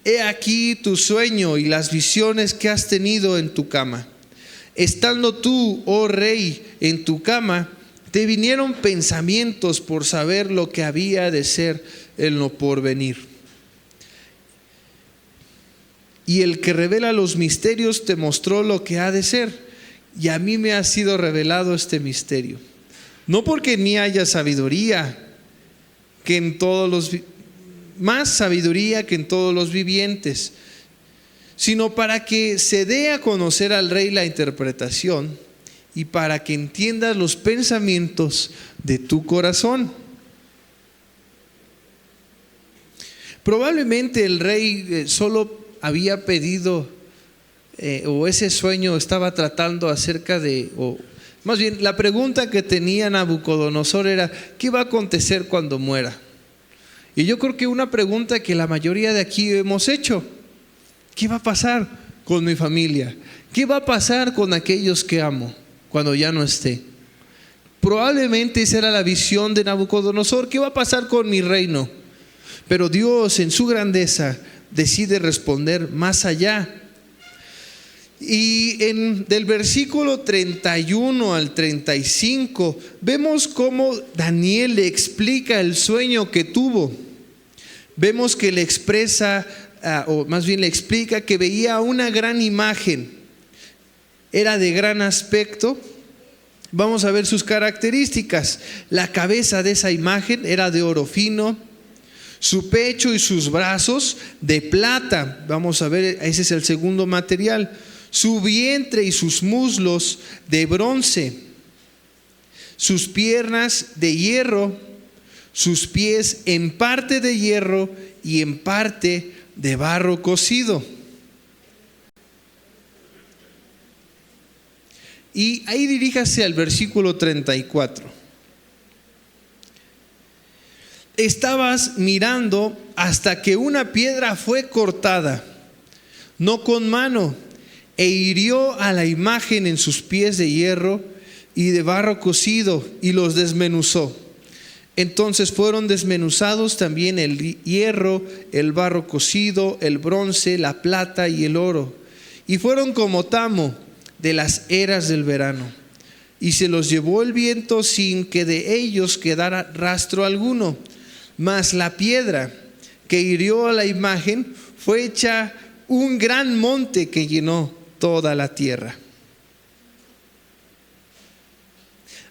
He aquí tu sueño y las visiones que has tenido en tu cama. Estando tú, oh rey, en tu cama, te vinieron pensamientos por saber lo que había de ser en lo porvenir. Y el que revela los misterios te mostró lo que ha de ser, y a mí me ha sido revelado este misterio. No porque en mí haya sabiduría, más sabiduría que en todos los vivientes, sino para que se dé a conocer al rey la interpretación y para que entiendas los pensamientos de tu corazón. Probablemente el rey solo había pedido o ese sueño estaba tratando acerca de, o más bien la pregunta que tenía Nabucodonosor era: ¿qué va a acontecer cuando muera? Y yo creo que una pregunta que la mayoría de aquí hemos hecho: ¿qué va a pasar con mi familia? ¿Qué va a pasar con aquellos que amo cuando ya no esté? Probablemente esa era la visión de Nabucodonosor: ¿qué va a pasar con mi reino? Pero Dios en su grandeza decide responder más allá. Y del versículo 31 al 35 vemos cómo Daniel le explica el sueño que tuvo. Vemos que le expresa, o más bien le explica que veía una gran imagen. Era de gran aspecto. Vamos a ver sus características. La cabeza de esa imagen era de oro fino, su pecho y sus brazos de plata. Vamos a ver, ese es el segundo material. Su vientre y sus muslos de bronce, sus piernas de hierro, sus pies en parte de hierro y en parte de barro cocido. Y ahí diríjase al versículo 34. Estabas mirando hasta que una piedra fue cortada, no con mano, e hirió a la imagen en sus pies de hierro y de barro cocido, y los desmenuzó. Entonces fueron desmenuzados también el hierro, el barro cocido, el bronce, la plata y el oro, y fueron como tamo de las eras del verano, y se los llevó el viento sin que de ellos quedara rastro alguno. Mas la piedra que hirió a la imagen fue hecha un gran monte que llenó toda la tierra.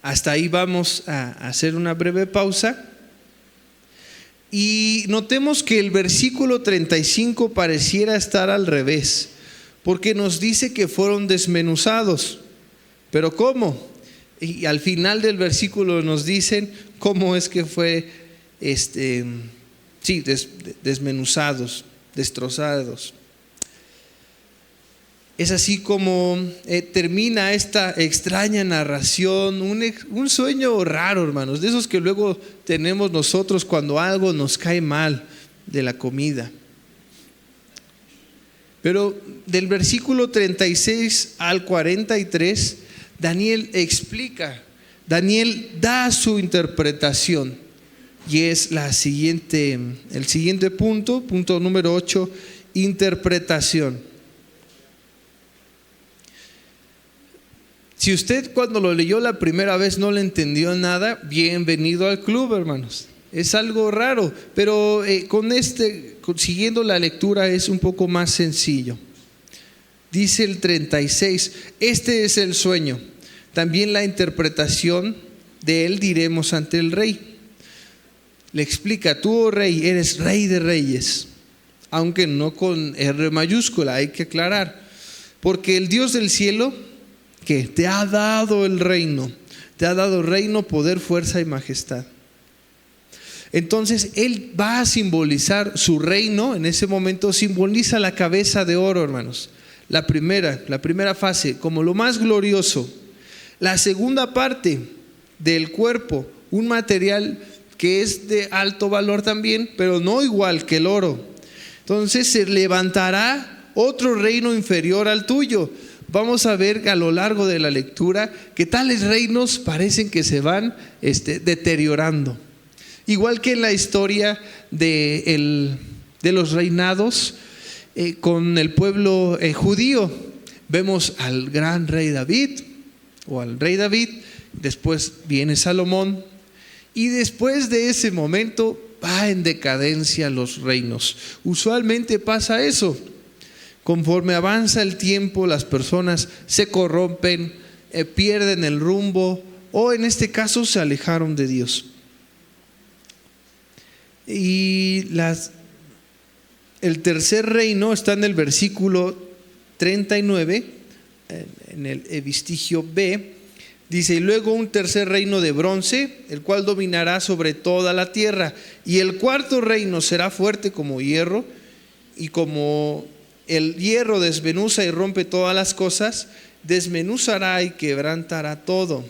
Hasta ahí vamos a hacer una breve pausa. Y notemos que el versículo 35 pareciera estar al revés, porque nos dice que fueron desmenuzados. ¿Pero cómo? Y al final del versículo nos dicen cómo es que fue desmenuzados, destrozados. Es así como termina esta extraña narración, un sueño raro, hermanos, de esos que luego tenemos nosotros cuando algo nos cae mal de la comida. Pero del versículo 36 al 43, Daniel explica, Daniel da su interpretación, y es el siguiente punto número 8, interpretación. Si usted cuando lo leyó la primera vez no le entendió nada, bienvenido al club, hermanos. Es algo raro, pero siguiendo la lectura es un poco más sencillo. Dice el 36, este es el sueño, también la interpretación de él diremos ante el rey. Le explica, tú, oh rey, eres rey de reyes, aunque no con R mayúscula, hay que aclarar, porque el Dios del cielo, que te ha dado el reino, te ha dado reino, poder, fuerza y majestad. Entonces él va a simbolizar su reino. En ese momento simboliza la cabeza de oro, hermanos. La primera fase, como lo más glorioso. La segunda parte del cuerpo, un material que es de alto valor también, pero no igual que el oro. Entonces se levantará otro reino inferior al tuyo. Vamos a ver a lo largo de la lectura que tales reinos parecen que se van deteriorando. Igual que en la historia de los reinados con el pueblo judío, vemos al gran rey David o al rey David, después viene Salomón, y después de ese momento va en decadencia los reinos. Usualmente pasa eso. Conforme avanza el tiempo, las personas se corrompen, pierden el rumbo, o en este caso se alejaron de Dios. Y el tercer reino está en el versículo 39, en el epistigio B. Dice, y luego un tercer reino de bronce, el cual dominará sobre toda la tierra. Y el cuarto reino será fuerte como hierro, y como el hierro desmenuza y rompe todas las cosas, desmenuzará y quebrantará todo.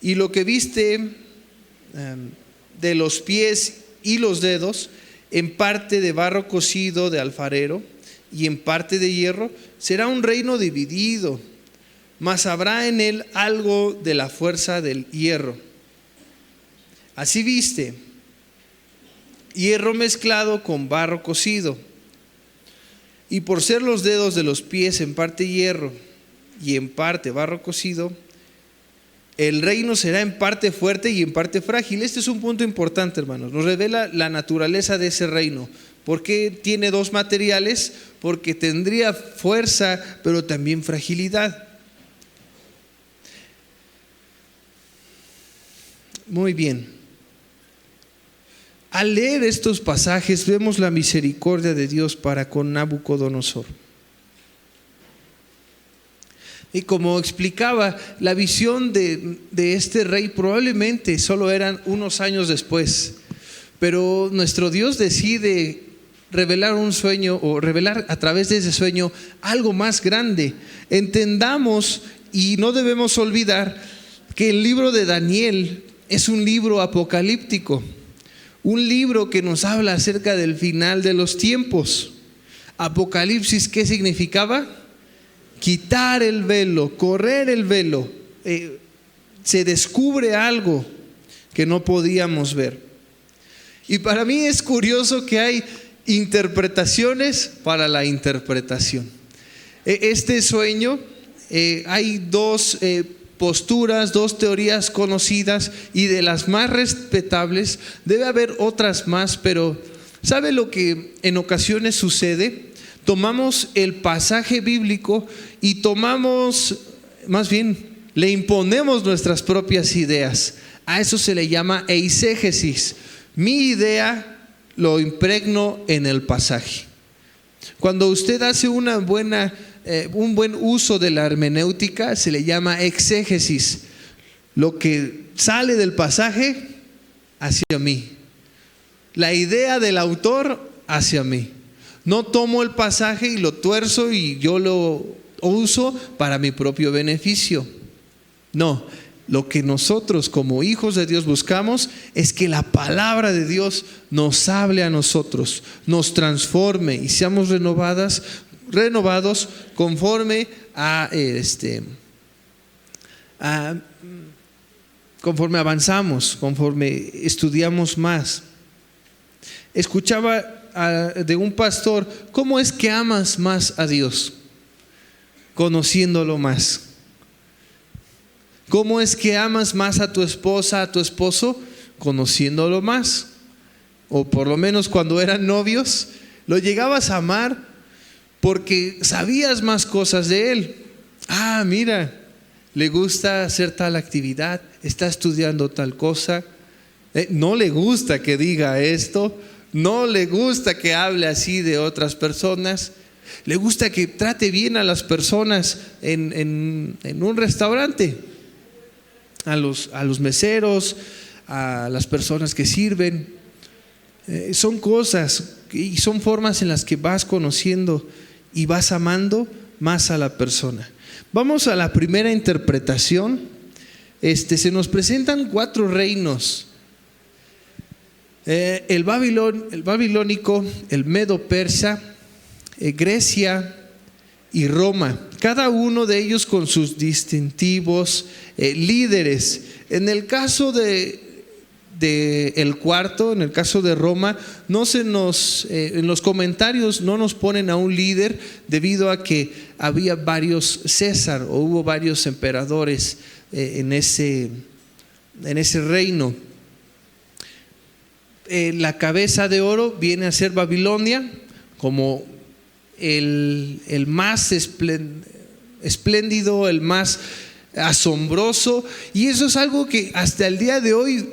Y lo que viste de los pies y los dedos, en parte de barro cocido de alfarero y en parte de hierro, será un reino dividido, mas habrá en él algo de la fuerza del hierro. Así viste, hierro mezclado con barro cocido, y por ser los dedos de los pies en parte hierro y en parte barro cocido, el reino será en parte fuerte y en parte frágil. Este es un punto importante, hermanos. Nos revela la naturaleza de ese reino. ¿Por qué tiene dos materiales? Porque tendría fuerza, pero también fragilidad. Muy bien. Al leer estos pasajes vemos la misericordia de Dios para con Nabucodonosor. Y como explicaba, la visión de este rey probablemente solo eran unos años después. Pero nuestro Dios decide revelar un sueño o revelar a través de ese sueño algo más grande. Entendamos y no debemos olvidar que el libro de Daniel es un libro apocalíptico, un libro que nos habla acerca del final de los tiempos. Apocalipsis, ¿qué significaba? Quitar el velo, correr el velo. Se descubre algo que no podíamos ver. Y para mí es curioso que hay interpretaciones para la interpretación. Este sueño, hay dos posturas, dos teorías conocidas y de las más respetables. Debe haber otras más, pero ¿sabe lo que en ocasiones sucede? Tomamos el pasaje bíblico y le imponemos nuestras propias ideas. A eso se le llama eisegesis. Mi idea lo impregno en el pasaje. Cuando usted hace un buen uso de la hermenéutica, se le llama exégesis. Lo que sale del pasaje hacia mí. La idea del autor hacia mí. No tomo el pasaje y lo tuerzo y yo lo uso para mi propio beneficio. No, lo que nosotros como hijos de Dios buscamos es que la palabra de Dios nos hable a nosotros, nos transforme y seamos renovados conforme conforme avanzamos, conforme estudiamos más. Escuchaba de un pastor: ¿cómo es que amas más a Dios? Conociéndolo más. ¿Cómo es que amas más a tu esposa, a tu esposo? Conociéndolo más. O por lo menos cuando eran novios, lo llegabas a amar porque sabías más cosas de él. Ah, mira, le gusta hacer tal actividad, está estudiando tal cosa, no le gusta que diga esto, no le gusta que hable así de otras personas, le gusta que trate bien a las personas en un restaurante, a los meseros, a las personas que sirven. Son cosas y son formas en las que vas conociendo y vas amando más a la persona. Vamos a la primera interpretación. Se nos presentan 4 reinos: el babilónico, el medo-persa, Grecia y Roma. Cada uno de ellos con sus distintivos líderes. En el caso el cuarto, en el caso de Roma, en los comentarios no nos ponen a un líder debido a que había varios César o hubo varios emperadores en ese reino. La cabeza de oro viene a ser Babilonia, como el más espléndido, el más asombroso, y eso es algo que hasta el día de hoy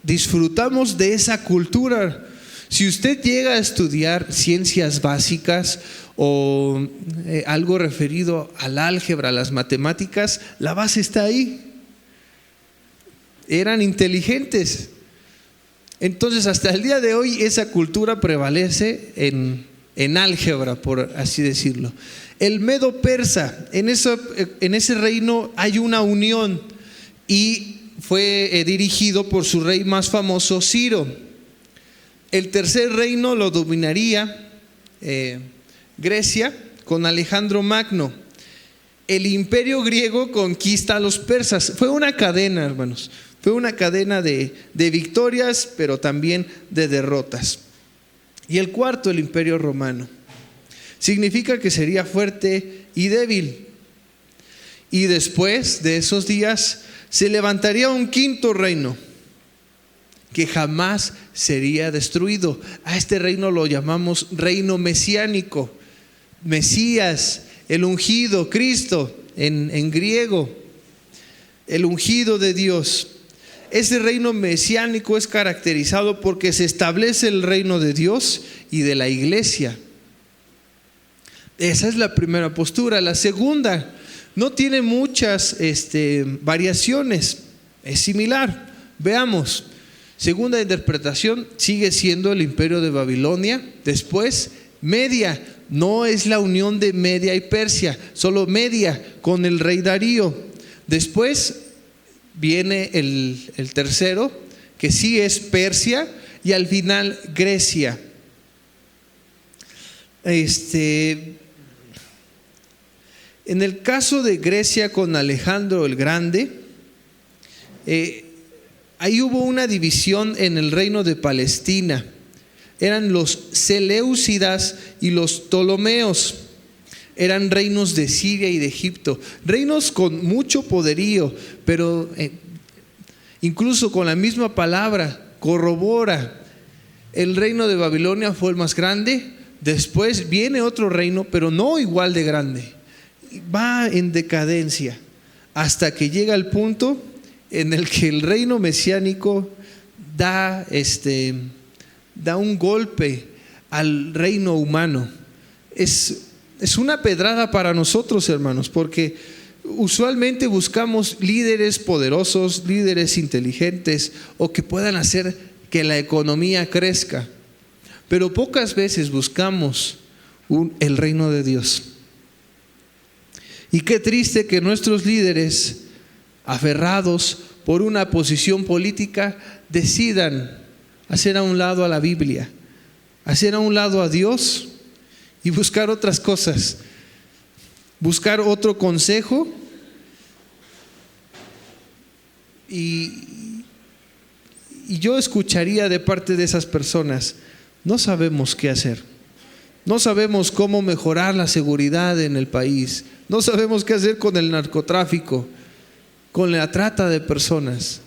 disfrutamos de esa cultura. Si usted llega a estudiar ciencias básicas o algo referido al álgebra, a las matemáticas, la base está ahí. Eran inteligentes. Entonces hasta el día de hoy esa cultura prevalece en álgebra, por así decirlo. El medo-persa, en ese reino hay una unión y fue dirigido por su rey más famoso, Ciro. El tercer reino lo dominaría Grecia con Alejandro Magno. El imperio griego conquista a los persas. Fue una cadena, hermanos. Fue una cadena de victorias, pero también de derrotas. Y el cuarto, el imperio romano. Significa que sería fuerte y débil. Y después de esos días se levantaría un quinto reino que jamás sería destruido. A este reino lo llamamos reino mesiánico. Mesías, el ungido, Cristo en griego, el ungido de Dios. Ese reino mesiánico es caracterizado porque se establece el reino de Dios y de la iglesia. Esa es la primera postura. La segunda, no tiene muchas variaciones, es similar. Veamos, segunda interpretación, sigue siendo el imperio de Babilonia. Después, Media, no es la unión de Media y Persia, solo Media con el rey Darío. Después viene el tercero, que sí es Persia, y al final Grecia. En el caso de Grecia con Alejandro el Grande, ahí hubo una división en el reino de Palestina. Eran los Seleucidas y los Ptolomeos. Eran reinos de Siria y de Egipto, reinos con mucho poderío, pero incluso con la misma palabra corrobora. El reino de Babilonia fue el más grande. Después viene otro reino, pero no igual de grande. Va en decadencia hasta que llega el punto en el que el reino mesiánico da un golpe al reino humano. Es una pedrada para nosotros, hermanos, porque usualmente buscamos líderes poderosos, líderes inteligentes o que puedan hacer que la economía crezca, pero pocas veces buscamos el reino de Dios. Y qué triste que nuestros líderes, aferrados por una posición política, decidan hacer a un lado a la Biblia, hacer a un lado a Dios y buscar otras cosas, buscar otro consejo. Y yo escucharía de parte de esas personas: no sabemos qué hacer, no sabemos cómo mejorar la seguridad en el país, no sabemos qué hacer con el narcotráfico, con la trata de personas.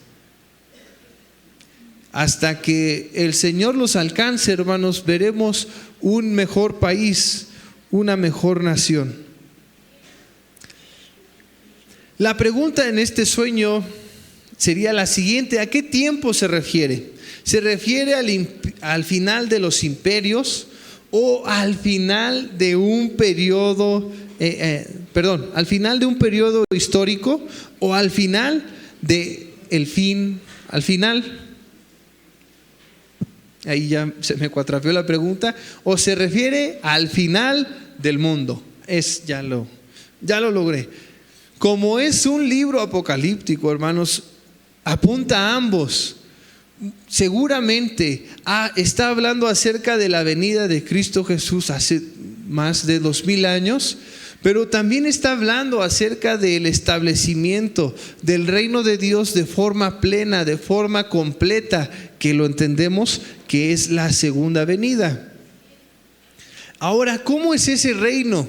Hasta que el Señor los alcance, hermanos, veremos un mejor país, una mejor nación. La pregunta en este sueño sería la siguiente: ¿a qué tiempo se refiere? ¿Se refiere al final de los imperios o al final de un periodo, al final de un periodo histórico, o al final del fin, al final? Ahí ya se me cuatrapeó la pregunta. ¿O se refiere al final del mundo? Ya lo logré. Como es un libro apocalíptico, hermanos, apunta a ambos. Seguramente está hablando acerca de la venida de Cristo Jesús hace más de 2000 años, pero también está hablando acerca del establecimiento del reino de Dios de forma plena, de forma completa, que lo entendemos que es la segunda venida. Ahora, ¿cómo es ese reino?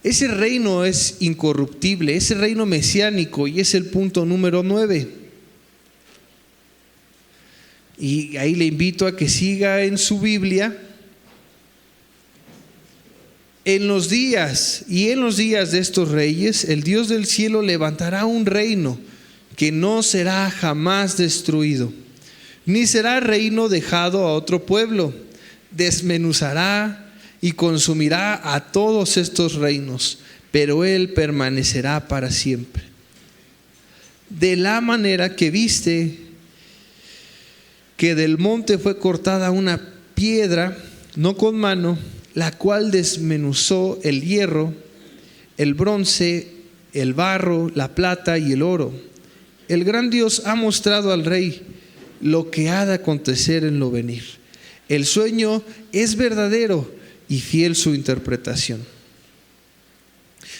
Ese reino es incorruptible, ese reino mesiánico, y es el punto número 9. Y ahí le invito a que siga en su Biblia. En los días de estos reyes, el Dios del cielo levantará un reino que no será jamás destruido, ni será reino dejado a otro pueblo. Desmenuzará y consumirá a todos estos reinos, pero él permanecerá para siempre. De la manera que viste que del monte fue cortada una piedra, no con mano, la cual desmenuzó el hierro, el bronce, el barro, la plata y el oro. El gran Dios ha mostrado al rey lo que ha de acontecer en lo venir. El sueño es verdadero y fiel su interpretación.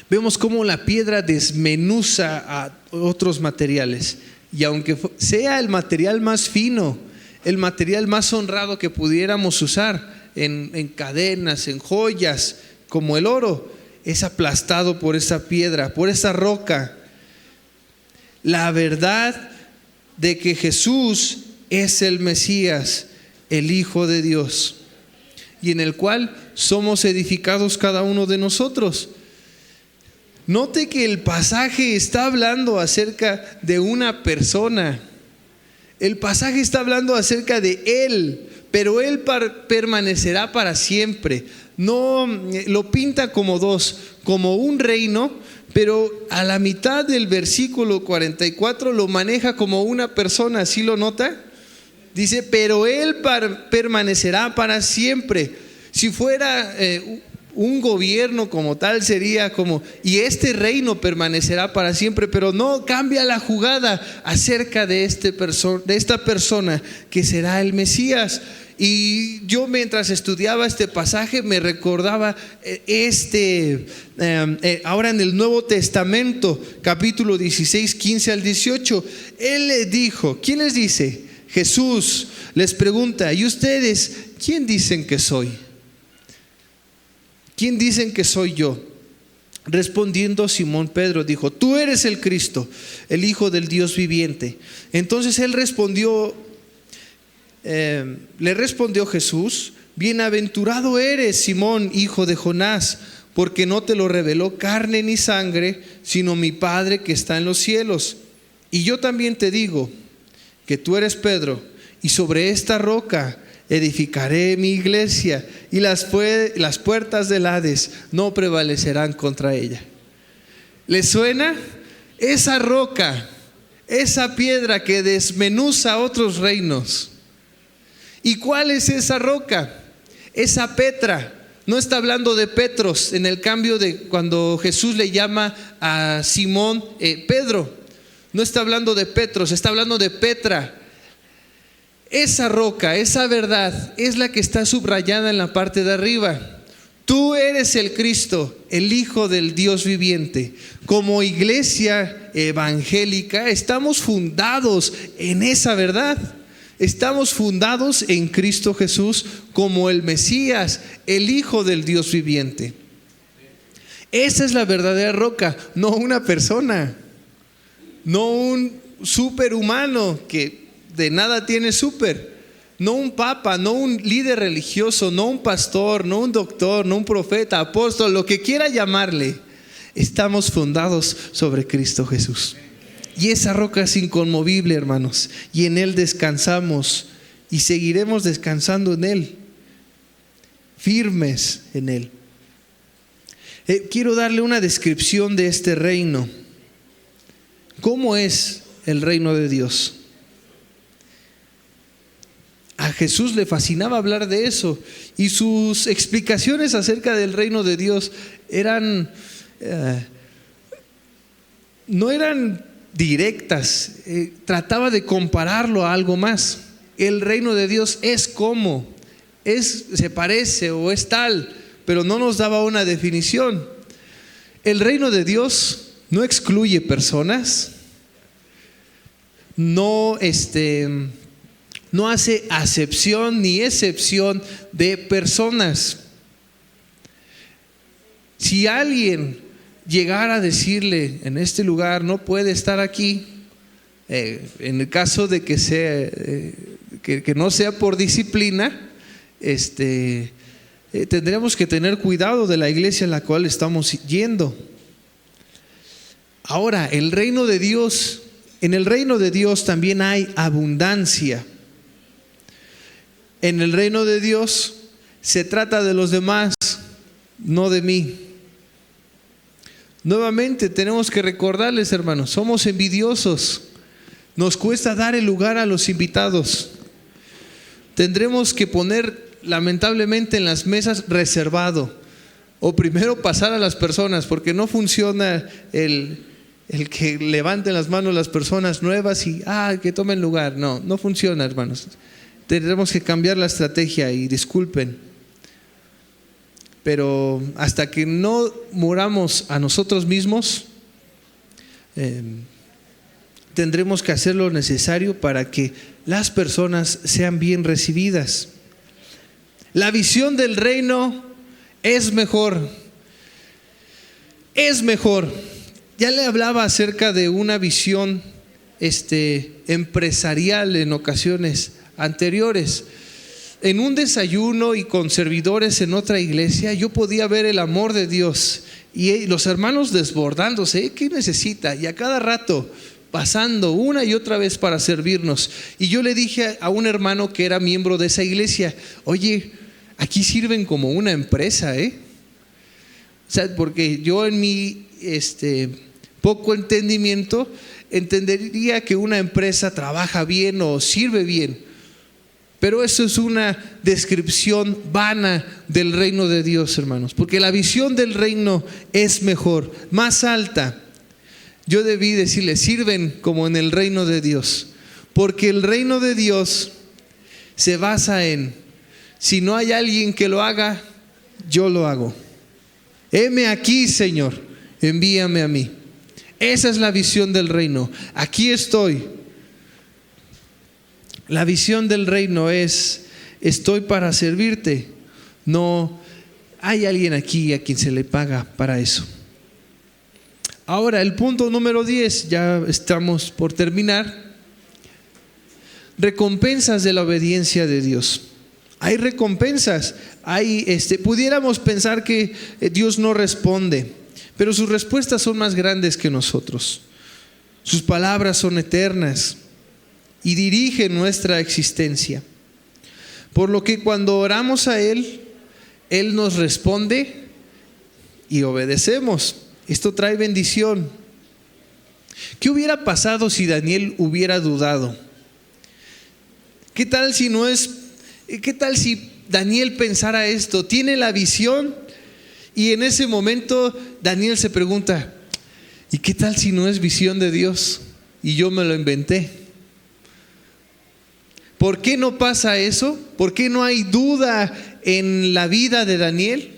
Vemos cómo la piedra desmenuza a otros materiales, y aunque sea el material más fino, el material más honrado que pudiéramos usar, en cadenas, en joyas, como el oro, es aplastado por esa piedra, por esa roca. La verdad de que Jesús es el Mesías, el Hijo de Dios, y en el cual somos edificados cada uno de nosotros. Note que el pasaje está hablando acerca de una persona. El pasaje está hablando acerca de Él, pero Él permanecerá para siempre. no lo pinta como dos, como un reino, pero a la mitad del versículo 44 lo maneja como una persona. ¿Sí lo nota? Dice, pero Él permanecerá para siempre. Si fuera un gobierno como tal, sería como, y este reino permanecerá para siempre, pero no, cambia la jugada acerca de esta persona que será el Mesías. Y yo, mientras estudiaba este pasaje, me recordaba ahora en el Nuevo Testamento, capítulo 16, 15 al 18. Él le dijo, ¿quién les dice? Jesús les pregunta, ¿y ustedes quién dicen que soy? ¿Quién dicen que soy yo? Respondiendo Simón Pedro dijo, tú eres el Cristo, el Hijo del Dios viviente. Entonces él le respondió Jesús, bienaventurado eres, Simón, hijo de Jonás, porque no te lo reveló carne ni sangre, sino mi Padre que está en los cielos. Y yo también te digo que tú eres Pedro, y sobre esta roca edificaré mi iglesia, y las puertas del Hades no prevalecerán contra ella. ¿Les suena? Esa roca, esa piedra que desmenuza otros reinos. ¿Y cuál es esa roca? Esa Petra. No está hablando de Petros en el cambio de cuando Jesús le llama a Simón Pedro. No está hablando de Petros, está hablando de Petra. Esa roca, esa verdad es la que está subrayada en la parte de arriba. Tú eres el Cristo, el Hijo del Dios viviente. Como iglesia evangélica estamos fundados en esa verdad. Estamos fundados en Cristo Jesús como el Mesías, el Hijo del Dios viviente. Esa es la verdadera roca, no una persona, no un superhumano que de nada tiene súper, no un papa, no un líder religioso, no un pastor, no un doctor, no un profeta, apóstol, lo que quiera llamarle. Estamos fundados sobre Cristo Jesús. Y esa roca es inconmovible, hermanos, y en Él descansamos y seguiremos descansando en Él, firmes en Él. Quiero darle una descripción de este reino. ¿Cómo es el reino de Dios? A Jesús le fascinaba hablar de eso, y sus explicaciones acerca del reino de Dios no eran directas, trataba de compararlo a algo más. El reino de Dios es como, se parece o es tal, pero no nos daba una definición. El reino de Dios no excluye personas, no hace acepción ni excepción de personas. Si alguien llegara a decirle en este lugar no puede estar aquí, en el caso de que sea que no sea por disciplina, tendremos que tener cuidado de la iglesia a la cual estamos yendo. Ahora, en el reino de Dios también hay abundancia. En el reino de Dios se trata de los demás, no de mí. Nuevamente tenemos que recordarles, hermanos, somos envidiosos, nos cuesta dar el lugar a los invitados. Tendremos que poner lamentablemente en las mesas reservado, o primero pasar a las personas, porque no funciona el que levanten las manos las personas nuevas y que tomen lugar. No funciona, hermanos. Tendremos que cambiar la estrategia, y disculpen, pero hasta que no muramos a nosotros mismos, tendremos que hacer lo necesario para que las personas sean bien recibidas. La visión del reino es mejor. Ya le hablaba acerca de una visión empresarial en ocasiones anteriores. En un desayuno y con servidores en otra iglesia, yo podía ver el amor de Dios y los hermanos desbordándose. ¿Qué necesita? Y a cada rato pasando una y otra vez para servirnos. Y yo le dije a un hermano que era miembro de esa iglesia: oye, aquí sirven como una empresa, O sea, porque yo en mi poco entendimiento entendería que una empresa trabaja bien o sirve bien, pero eso es una descripción vana del reino de Dios, hermanos, porque la visión del reino es mejor, más alta. Yo debí decirle, sirven como en el reino de Dios, porque el reino de Dios se basa en, si no hay alguien que lo haga, yo lo hago. Heme aquí, Señor, envíame a mí. Esa es la visión del reino. Aquí estoy. La visión del reino es, estoy para servirte. No hay alguien aquí a quien se le paga para eso. Ahora, el punto número 10, ya estamos por terminar. Recompensas de la obediencia de Dios. Hay recompensas. Pudiéramos pensar que Dios no responde, pero sus respuestas son más grandes que nosotros. Sus palabras son eternas y dirigen nuestra existencia. Por lo que cuando oramos a Él, Él nos responde y obedecemos. Esto trae bendición. ¿Qué hubiera pasado si Daniel hubiera dudado? ¿Qué tal si Daniel pensara esto? Tiene la visión y en ese momento Daniel se pregunta, ¿y qué tal si no es visión de Dios y yo me lo inventé? ¿Por qué no pasa eso? ¿Por qué no hay duda en la vida de Daniel?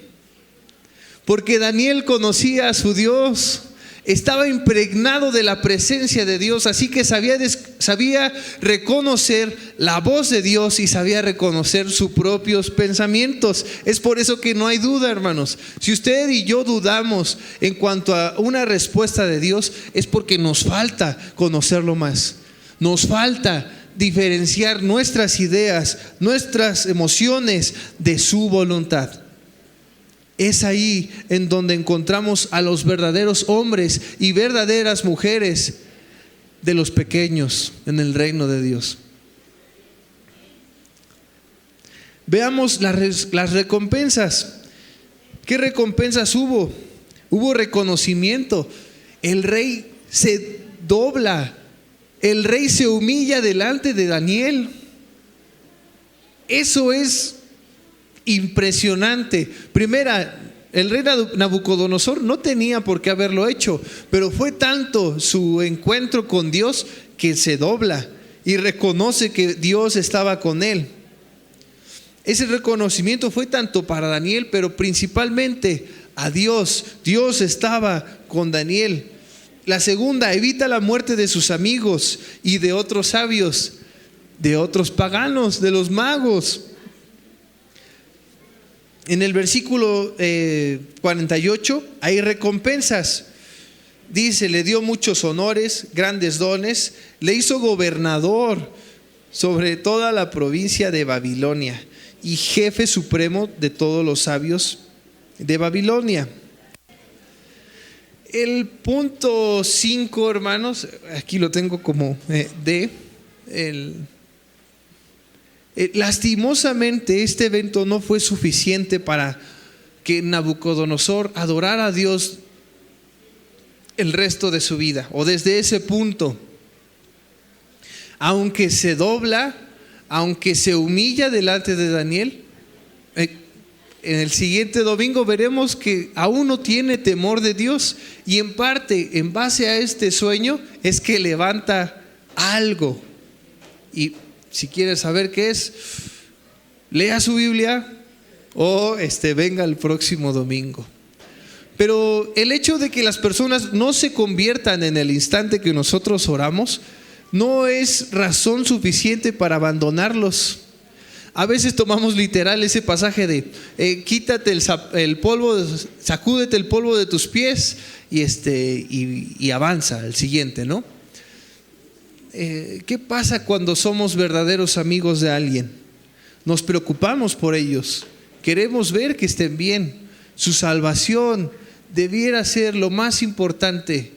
Porque Daniel conocía a su Dios, estaba impregnado de la presencia de Dios, así que sabía reconocer la voz de Dios y sabía reconocer sus propios pensamientos. Es por eso que no hay duda, hermanos. Si usted y yo dudamos en cuanto a una respuesta de Dios, es porque nos falta conocerlo más. Nos falta diferenciar nuestras ideas, nuestras emociones de su voluntad. Es ahí en donde encontramos a los verdaderos hombres y verdaderas mujeres de los pequeños en el reino de Dios. Veamos las recompensas. ¿Qué recompensas hubo? Hubo reconocimiento. El rey se dobla. El rey se humilla delante de Daniel. Eso es impresionante. Primera, el rey Nabucodonosor no tenía por qué haberlo hecho, pero fue tanto su encuentro con Dios que se dobla y reconoce que Dios estaba con él. Ese reconocimiento fue tanto para Daniel, pero principalmente a Dios. Dios estaba con Daniel. La segunda, evita la muerte de sus amigos y de otros sabios, de otros paganos, de los magos. En el versículo 48 hay recompensas. Dice, le dio muchos honores, grandes dones, le hizo gobernador sobre toda la provincia de Babilonia y jefe supremo de todos los sabios de Babilonia. El punto 5, hermanos, aquí lo tengo como lastimosamente este evento no fue suficiente para que Nabucodonosor adorara a Dios el resto de su vida, o desde ese punto. Aunque se dobla, aunque se humilla delante de Daniel, en el siguiente domingo veremos que aún no tiene temor de Dios, y en parte, en base a este sueño, es que levanta algo. Y si quieres saber qué es, lea su Biblia o venga el próximo domingo. Pero el hecho de que las personas no se conviertan en el instante que nosotros oramos no es razón suficiente para abandonarlos. A veces tomamos literal ese pasaje de quítate el polvo, sacúdete el polvo de tus pies y avanza al siguiente, ¿no? ¿Qué pasa cuando somos verdaderos amigos de alguien? Nos preocupamos por ellos, queremos ver que estén bien. Su salvación debiera ser lo más importante,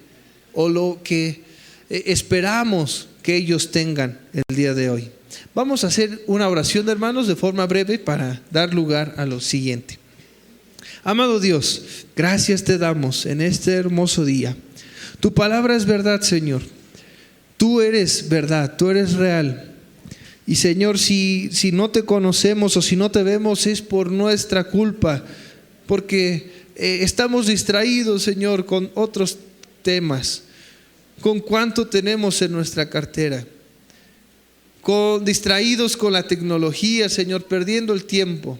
o lo que esperamos que ellos tengan el día de hoy. Vamos a hacer una oración de hermanos de forma breve para dar lugar a lo siguiente. Amado Dios, gracias te damos en este hermoso día. Tu palabra es verdad, Señor. Tú eres verdad, tú eres real. Y Señor, si no te conocemos o si no te vemos es por nuestra culpa, porque estamos distraídos, Señor, con otros temas, con cuánto tenemos en nuestra cartera, distraídos con la tecnología, Señor, perdiendo el tiempo,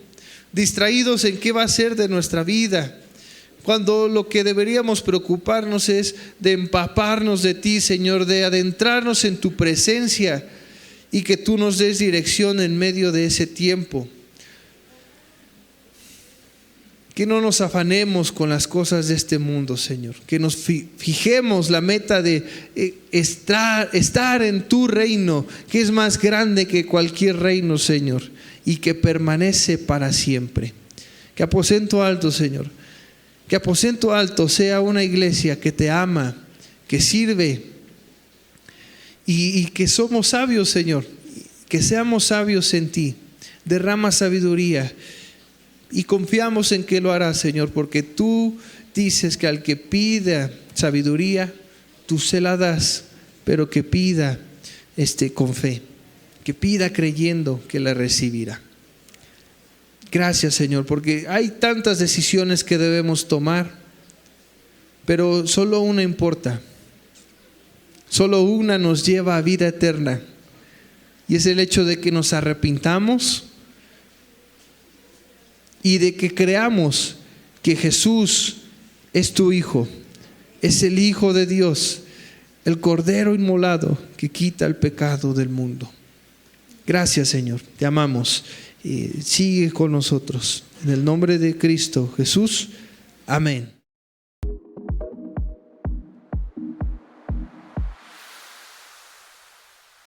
distraídos en qué va a ser de nuestra vida, cuando lo que deberíamos preocuparnos es de empaparnos de ti, Señor, de adentrarnos en tu presencia y que tú nos des dirección en medio de ese tiempo. Que no nos afanemos con las cosas de este mundo, Señor. Que nos fijemos la meta de estar en tu reino, que es más grande que cualquier reino, Señor, y que permanece para siempre. Que Aposento Alto, Señor, que Aposento Alto sea una iglesia que te ama, que sirve y que somos sabios, Señor. Que seamos sabios en ti. Derrama sabiduría. Y confiamos en que lo harás, Señor, porque tú dices que al que pida sabiduría, tú se la das, pero que pida con fe, que pida creyendo que la recibirá. Gracias, Señor, porque hay tantas decisiones que debemos tomar, pero solo una importa. Solo una nos lleva a vida eterna, y es el hecho de que nos arrepintamos y de que creamos que Jesús es tu Hijo, es el Hijo de Dios, el Cordero inmolado que quita el pecado del mundo. Gracias, Señor, te amamos. Sigue con nosotros. En el nombre de Cristo Jesús, amén.